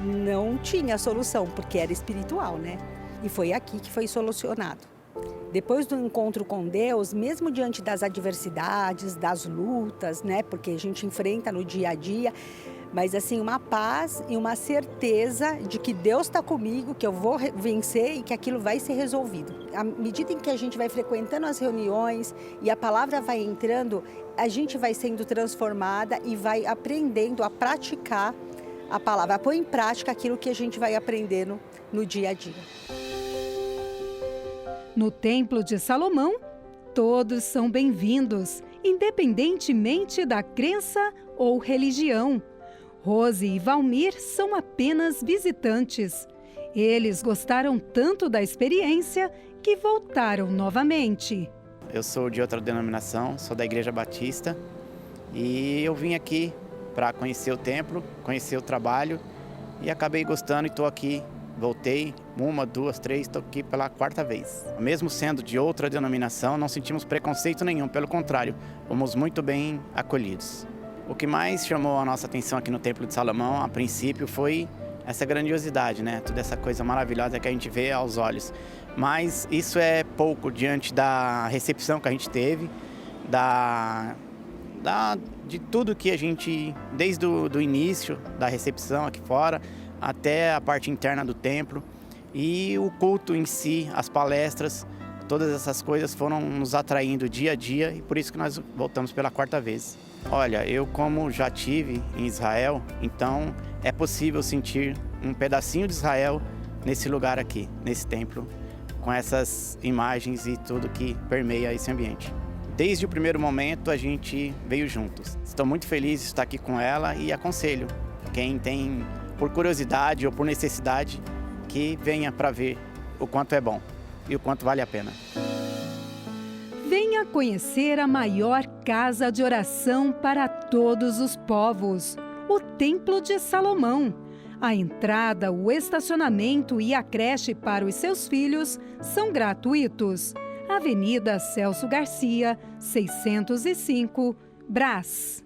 não tinha solução, porque era espiritual, né? E foi aqui que foi solucionado. Depois do encontro com Deus, mesmo diante das adversidades, das lutas, né? Porque a gente enfrenta no dia a dia, mas assim, uma paz e uma certeza de que Deus está comigo, que eu vou vencer e que aquilo vai ser resolvido. À medida em que a gente vai frequentando as reuniões e a palavra vai entrando, a gente vai sendo transformada e vai aprendendo a praticar a palavra, a pôr em prática aquilo que a gente vai aprendendo no dia a dia. No Templo de Salomão, todos são bem-vindos, independentemente da crença ou religião. Rose e Valmir são apenas visitantes. Eles gostaram tanto da experiência que voltaram novamente. Eu sou de outra denominação, sou da Igreja Batista e eu vim aqui para conhecer o templo, conhecer o trabalho e acabei gostando e estou aqui. Voltei 1, 2, 3, estou aqui pela 4ª vez. Mesmo sendo de outra denominação, não sentimos preconceito nenhum, pelo contrário, fomos muito bem acolhidos. O que mais chamou a nossa atenção aqui no Templo de Salomão, a princípio, foi essa grandiosidade, né? Toda essa coisa maravilhosa que a gente vê aos olhos. Mas isso é pouco diante da recepção que a gente teve, de tudo que a gente, desde o início da recepção aqui fora, até a parte interna do templo e o culto em si, as palestras, todas essas coisas foram nos atraindo dia a dia e por isso que nós voltamos pela 4ª vez. Olha, eu como já tive em Israel, então é possível sentir um pedacinho de Israel nesse lugar aqui, nesse templo, com essas imagens e tudo que permeia esse ambiente. Desde o primeiro momento a gente veio juntos. Estou muito feliz de estar aqui com ela e aconselho quem tem por curiosidade ou por necessidade que venha para ver o quanto é bom e o quanto vale a pena. Venha conhecer a maior casa de oração para todos os povos, o Templo de Salomão. A entrada, o estacionamento e a creche para os seus filhos são gratuitos. Avenida Celso Garcia, 605, Brás.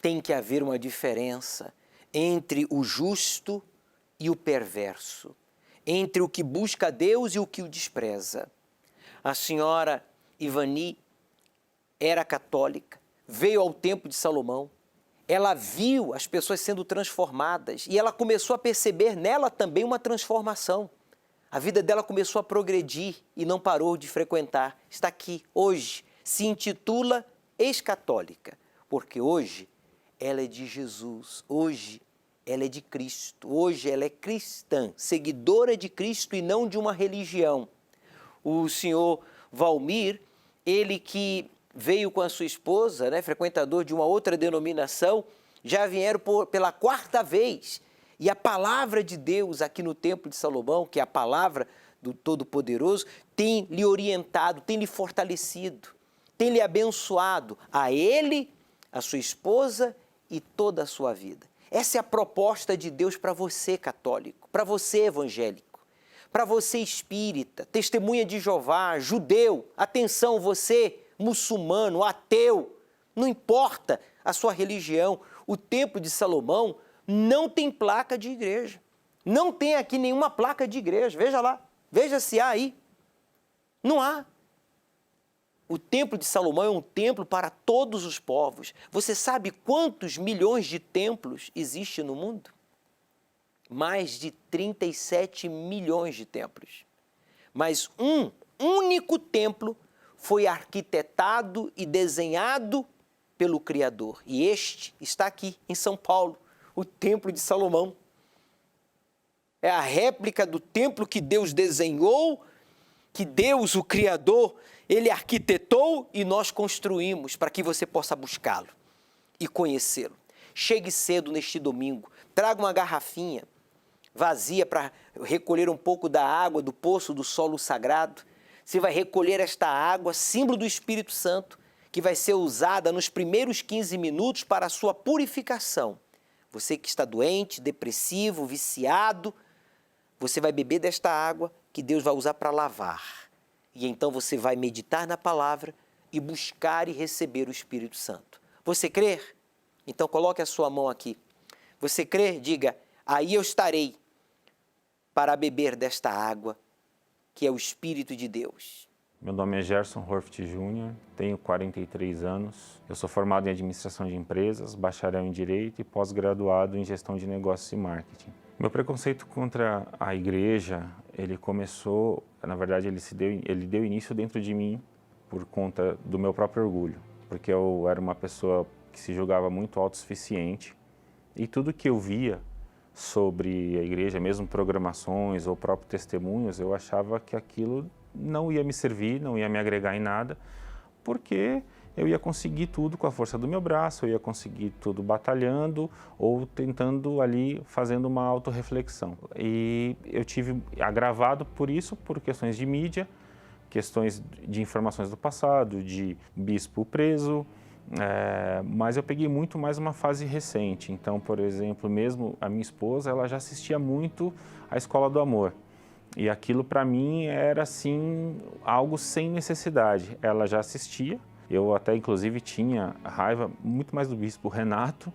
Tem que haver uma diferença entre o justo e o perverso, entre o que busca Deus e o que o despreza. A senhora Ivani era católica, veio ao Templo de Salomão, ela viu as pessoas sendo transformadas e ela começou a perceber nela também uma transformação. A vida dela começou a progredir e não parou de frequentar. Está aqui hoje, se intitula ex-católica, porque hoje ela é de Jesus, hoje ela é de Cristo, hoje ela é cristã, seguidora de Cristo e não de uma religião. O senhor Valmir, ele que veio com a sua esposa, né, frequentador de uma outra denominação, já vieram pela 4ª vez. E a palavra de Deus aqui no Templo de Salomão, que é a palavra do Todo-Poderoso, tem lhe orientado, tem lhe fortalecido, tem lhe abençoado a ele, a sua esposa e toda a sua vida. Essa é a proposta de Deus para você, católico, para você, evangélico, para você, espírita, testemunha de Jeová, judeu, atenção, você, muçulmano, ateu, não importa a sua religião, o Templo de Salomão não tem placa de igreja. Não tem aqui nenhuma placa de igreja. Veja lá, veja se há aí. Não há. O Templo de Salomão é um templo para todos os povos. Você sabe quantos milhões de templos existem no mundo? Mais de 37 milhões de templos. Mas um único templo foi arquitetado e desenhado pelo Criador. E este está aqui, em São Paulo, o Templo de Salomão. É a réplica do templo que Deus desenhou, que Deus, o Criador, Ele arquitetou e nós construímos para que você possa buscá-lo e conhecê-lo. Chegue cedo neste domingo, traga uma garrafinha vazia para recolher um pouco da água do poço do solo sagrado. Você vai recolher esta água, símbolo do Espírito Santo, que vai ser usada nos primeiros 15 minutos para a sua purificação. Você que está doente, depressivo, viciado, você vai beber desta água que Deus vai usar para lavar. E então você vai meditar na palavra e buscar e receber o Espírito Santo. Você crê? Então coloque a sua mão aqui. Você crê? Diga, aí eu estarei para beber desta água, que é o Espírito de Deus. Meu nome é Gerson Horft Júnior, tenho 43 anos. Eu sou formado em Administração de Empresas, bacharel em Direito e pós-graduado em Gestão de Negócios e Marketing. Meu preconceito contra a igreja, ele começou, na verdade, ele deu início dentro de mim por conta do meu próprio orgulho, porque eu era uma pessoa que se julgava muito autossuficiente e tudo que eu via sobre a igreja, mesmo programações ou próprios testemunhos, eu achava que aquilo não ia me servir, não ia me agregar em nada, porque eu ia conseguir tudo com a força do meu braço, eu ia conseguir tudo batalhando ou tentando ali, fazendo uma autorreflexão. E eu tive agravado por isso, por questões de mídia, questões de informações do passado, de bispo preso, mas eu peguei muito mais uma fase recente. Então, por exemplo, mesmo a minha esposa, ela já assistia muito à Escola do Amor. E aquilo para mim era assim, algo sem necessidade. Ela já assistia, eu até inclusive tinha raiva muito mais do bispo Renato,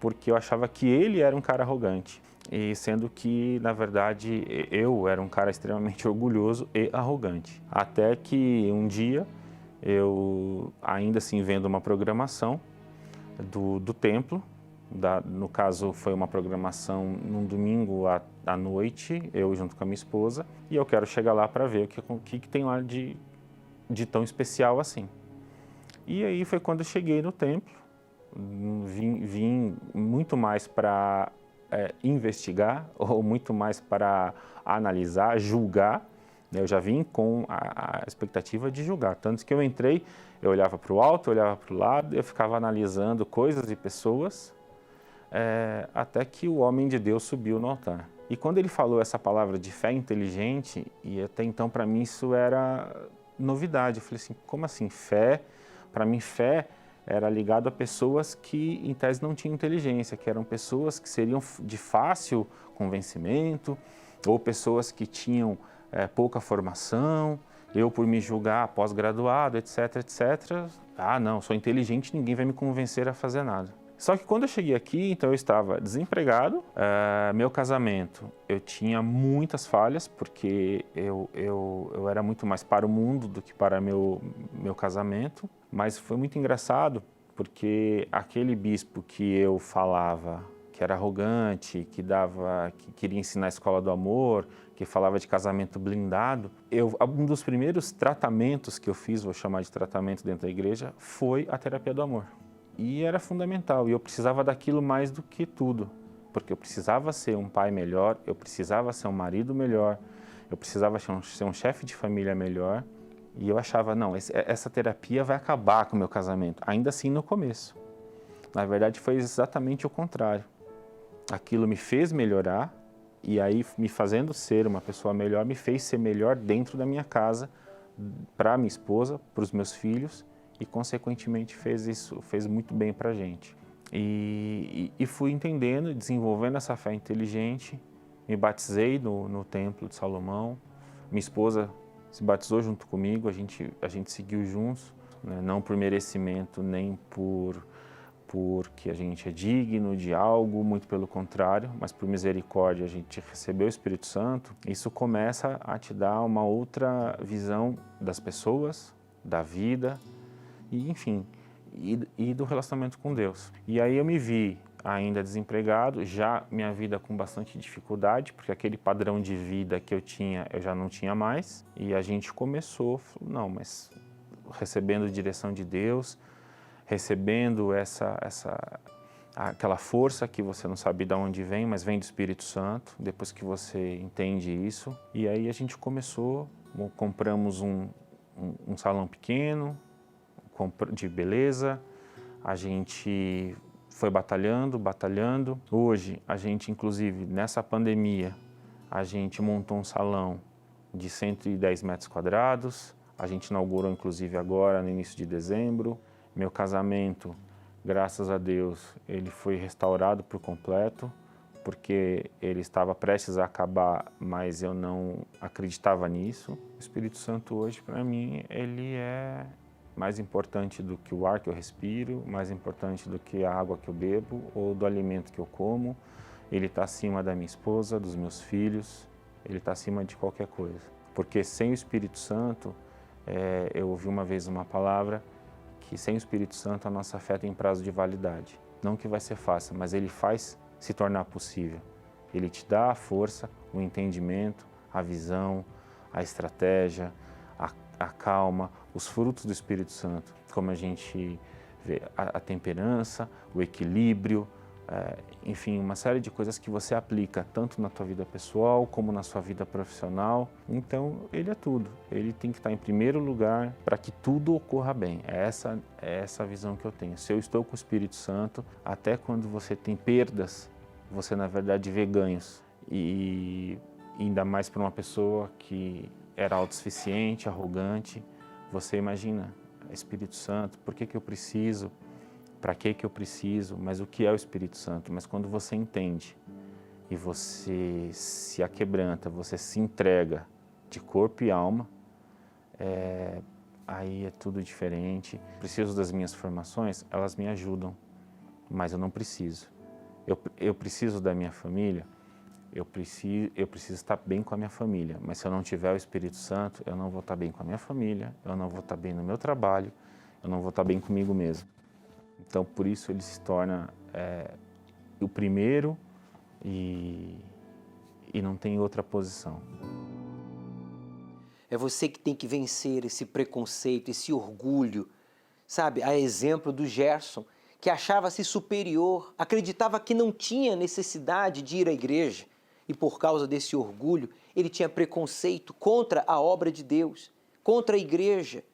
porque eu achava que ele era um cara arrogante. E sendo que, na verdade, eu era um cara extremamente orgulhoso e arrogante. Até que um dia, eu ainda assim vendo uma programação do templo, no caso foi uma programação num domingo à noite, eu junto com a minha esposa, e eu quero chegar lá para ver o que tem lá de tão especial assim. E aí foi quando eu cheguei no templo, vim muito mais para investigar, ou muito mais para analisar, julgar. Eu já vim com a expectativa de julgar, tanto que eu entrei, eu olhava para o alto, eu olhava para o lado, eu ficava analisando coisas e pessoas, até que o homem de Deus subiu no altar. E quando ele falou essa palavra de fé inteligente, e até então para mim isso era novidade, eu falei assim, como assim fé? Para mim fé era ligado a pessoas que, em tese, não tinham inteligência, que eram pessoas que seriam de fácil convencimento, ou pessoas que tinham pouca formação. Eu, por me julgar pós-graduado, etc, etc, não, sou inteligente, ninguém vai me convencer a fazer nada. Só que quando eu cheguei aqui, então eu estava desempregado, meu casamento, eu tinha muitas falhas, porque eu era muito mais para o mundo do que para meu casamento, mas foi muito engraçado, porque aquele bispo que eu falava, que era arrogante, que queria ensinar a escola do amor, que falava de casamento blindado, um dos primeiros tratamentos que eu fiz, vou chamar de tratamento dentro da igreja, foi a terapia do amor. E era fundamental, e eu precisava daquilo mais do que tudo, porque eu precisava ser um pai melhor, eu precisava ser um marido melhor, eu precisava ser um chefe de família melhor, e eu achava, não, essa terapia vai acabar com o meu casamento, ainda assim no começo. Na verdade foi exatamente o contrário. Aquilo me fez melhorar, e aí me fazendo ser uma pessoa melhor, me fez ser melhor dentro da minha casa, para minha esposa, para os meus filhos, e consequentemente fez muito bem para a gente. E fui entendendo, desenvolvendo essa fé inteligente, me batizei no Templo de Salomão, minha esposa se batizou junto comigo, a gente seguiu juntos, né? Não por merecimento, nem porque a gente é digno de algo, muito pelo contrário, mas por misericórdia a gente recebeu o Espírito Santo. Isso começa a te dar uma outra visão das pessoas, da vida, e enfim, e do relacionamento com Deus. E aí eu me vi ainda desempregado, já minha vida com bastante dificuldade, porque aquele padrão de vida que eu tinha, eu já não tinha mais. E a gente começou, não, mas recebendo direção de Deus, recebendo aquela força que você não sabe de onde vem, mas vem do Espírito Santo, depois que você entende isso. E aí a gente começou, compramos um salão pequeno, de beleza, a gente foi batalhando. Hoje, a gente, inclusive, nessa pandemia, a gente montou um salão de 110 metros quadrados, a gente inaugurou, inclusive, agora, no início de dezembro. Meu casamento, graças a Deus, ele foi restaurado por completo, porque ele estava prestes a acabar, mas eu não acreditava nisso. O Espírito Santo hoje, para mim, ele é mais importante do que o ar que eu respiro, mais importante do que a água que eu bebo ou do alimento que eu como. Ele está acima da minha esposa, dos meus filhos, ele está acima de qualquer coisa. Porque sem o Espírito Santo, eu ouvi uma vez uma palavra, que sem o Espírito Santo a nossa fé tem prazo de validade. Não que vai ser fácil, mas ele faz se tornar possível. Ele te dá a força, o entendimento, a visão, a estratégia, a calma, os frutos do Espírito Santo, como a gente vê a temperança, o equilíbrio, enfim, uma série de coisas que você aplica tanto na tua vida pessoal como na sua vida profissional. Então, ele é tudo. Ele tem que estar em primeiro lugar para que tudo ocorra bem. É essa a visão que eu tenho. Se eu estou com o Espírito Santo, até quando você tem perdas, você na verdade vê ganhos. E ainda mais para uma pessoa que era autossuficiente, arrogante, você imagina, Espírito Santo, por que eu preciso? Para que eu preciso? Mas o que é o Espírito Santo? Mas quando você entende e você se aquebranta, você se entrega de corpo e alma, aí é tudo diferente. Preciso das minhas formações, elas me ajudam, mas eu não preciso. Eu preciso da minha família, eu preciso estar bem com a minha família, mas se eu não tiver o Espírito Santo, eu não vou estar bem com a minha família, eu não vou estar bem no meu trabalho, eu não vou estar bem comigo mesmo. Então, por isso ele se torna o primeiro e não tem outra posição. É você que tem que vencer esse preconceito, esse orgulho, sabe? A exemplo do Gerson, que achava-se superior, acreditava que não tinha necessidade de ir à igreja e por causa desse orgulho ele tinha preconceito contra a obra de Deus, contra a igreja.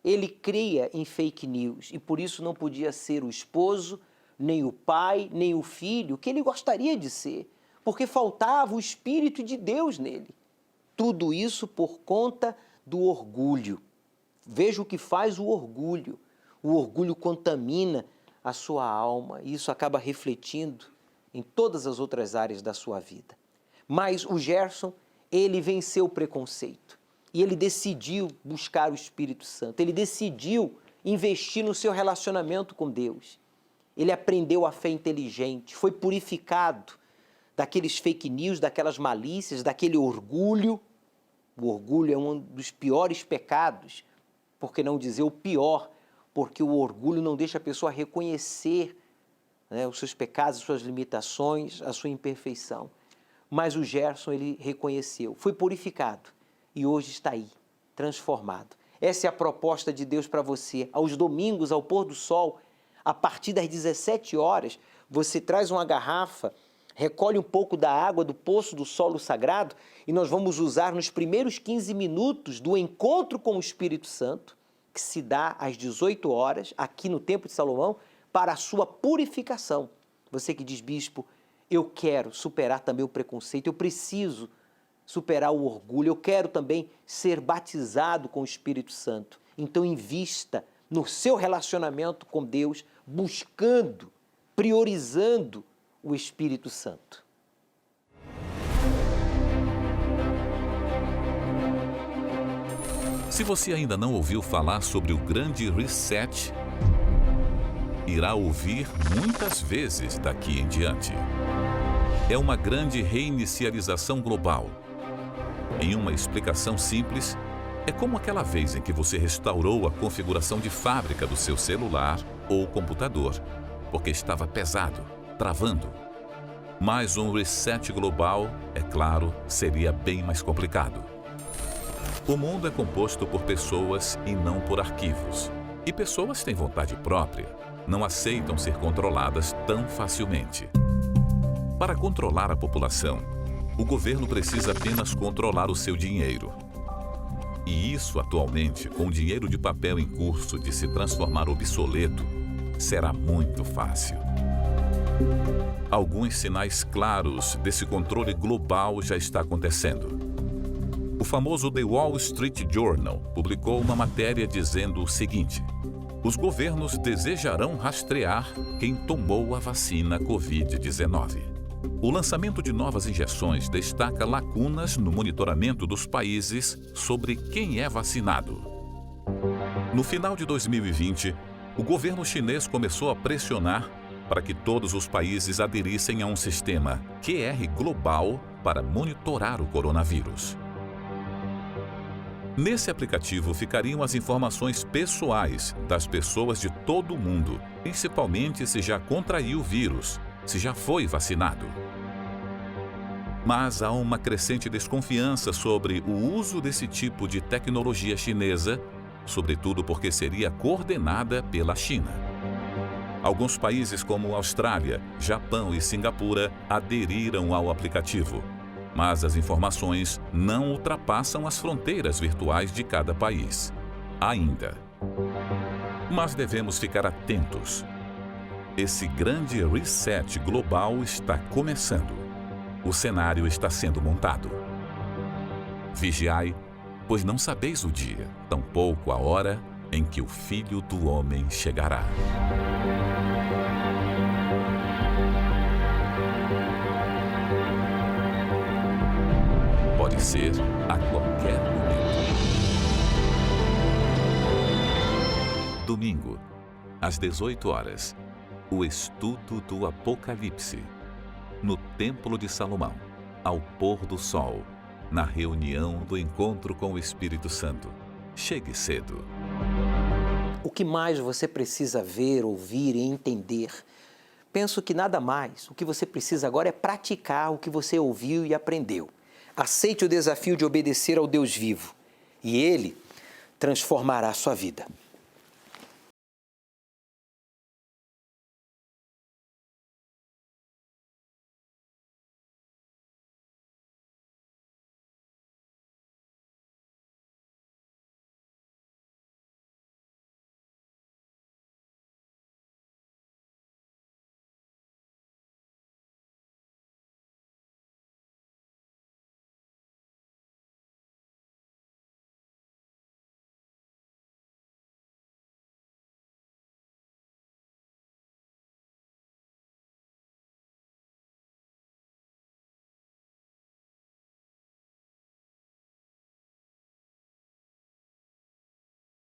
Ele cria em fake news e por isso não podia ser o esposo, nem o pai, nem o filho que ele gostaria de ser, porque faltava o Espírito de Deus nele. Tudo isso por conta do orgulho. Veja o que faz o orgulho. O orgulho contamina a sua alma e isso acaba refletindo em todas as outras áreas da sua vida. Mas o Gerson, ele venceu o preconceito e ele decidiu buscar o Espírito Santo. Ele decidiu investir no seu relacionamento com Deus. Ele aprendeu a fé inteligente, foi purificado daqueles fake news, daquelas malícias, daquele orgulho. O orgulho é um dos piores pecados, por que não dizer o pior, porque o orgulho não deixa a pessoa reconhecer, né, os seus pecados, as suas limitações, a sua imperfeição. Mas o Gerson, ele reconheceu, foi purificado e hoje está aí, transformado. Essa é a proposta de Deus para você. Aos domingos, ao pôr do sol, a partir das 17 horas, você traz uma garrafa, recolhe um pouco da água do poço do solo sagrado e nós vamos usar nos primeiros 15 minutos do encontro com o Espírito Santo, que se dá às 18 horas, aqui no Templo de Salomão, para a sua purificação. Você que diz, bispo, eu quero superar também o preconceito, eu preciso superar o orgulho, eu quero também ser batizado com o Espírito Santo. Então invista no seu relacionamento com Deus, buscando, priorizando o Espírito Santo. Se você ainda não ouviu falar sobre o grande reset, irá ouvir muitas vezes daqui em diante. É uma grande reinicialização global. Em uma explicação simples, é como aquela vez em que você restaurou a configuração de fábrica do seu celular ou computador, porque estava pesado, travando. Mas um reset global, é claro, seria bem mais complicado. O mundo é composto por pessoas e não por arquivos. E pessoas têm vontade própria, não aceitam ser controladas tão facilmente. Para controlar a população, o governo precisa apenas controlar o seu dinheiro. E isso, atualmente, com o dinheiro de papel em curso de se transformar obsoleto, será muito fácil. Alguns sinais claros desse controle global já está acontecendo. O famoso The Wall Street Journal publicou uma matéria dizendo o seguinte: os governos desejarão rastrear quem tomou a vacina Covid-19. O lançamento de novas injeções destaca lacunas no monitoramento dos países sobre quem é vacinado. No final de 2020, o governo chinês começou a pressionar para que todos os países aderissem a um sistema QR global para monitorar o coronavírus. Nesse aplicativo ficariam as informações pessoais das pessoas de todo o mundo, principalmente se já contraiu o vírus, se já foi vacinado. Mas há uma crescente desconfiança sobre o uso desse tipo de tecnologia chinesa, sobretudo porque seria coordenada pela China. Alguns países como Austrália, Japão e Singapura aderiram ao aplicativo, mas as informações não ultrapassam as fronteiras virtuais de cada país, ainda. Mas devemos ficar atentos. Esse grande reset global está começando. O cenário está sendo montado. Vigiai, pois não sabeis o dia, tampouco a hora em que o Filho do Homem chegará. Pode ser a qualquer momento. Domingo, às 18 horas, o estudo do Apocalipse, no Templo de Salomão, ao pôr do sol, na reunião do encontro com o Espírito Santo. Chegue cedo. O que mais você precisa ver, ouvir e entender? Penso que nada mais. O que você precisa agora é praticar o que você ouviu e aprendeu. Aceite o desafio de obedecer ao Deus vivo e Ele transformará a sua vida.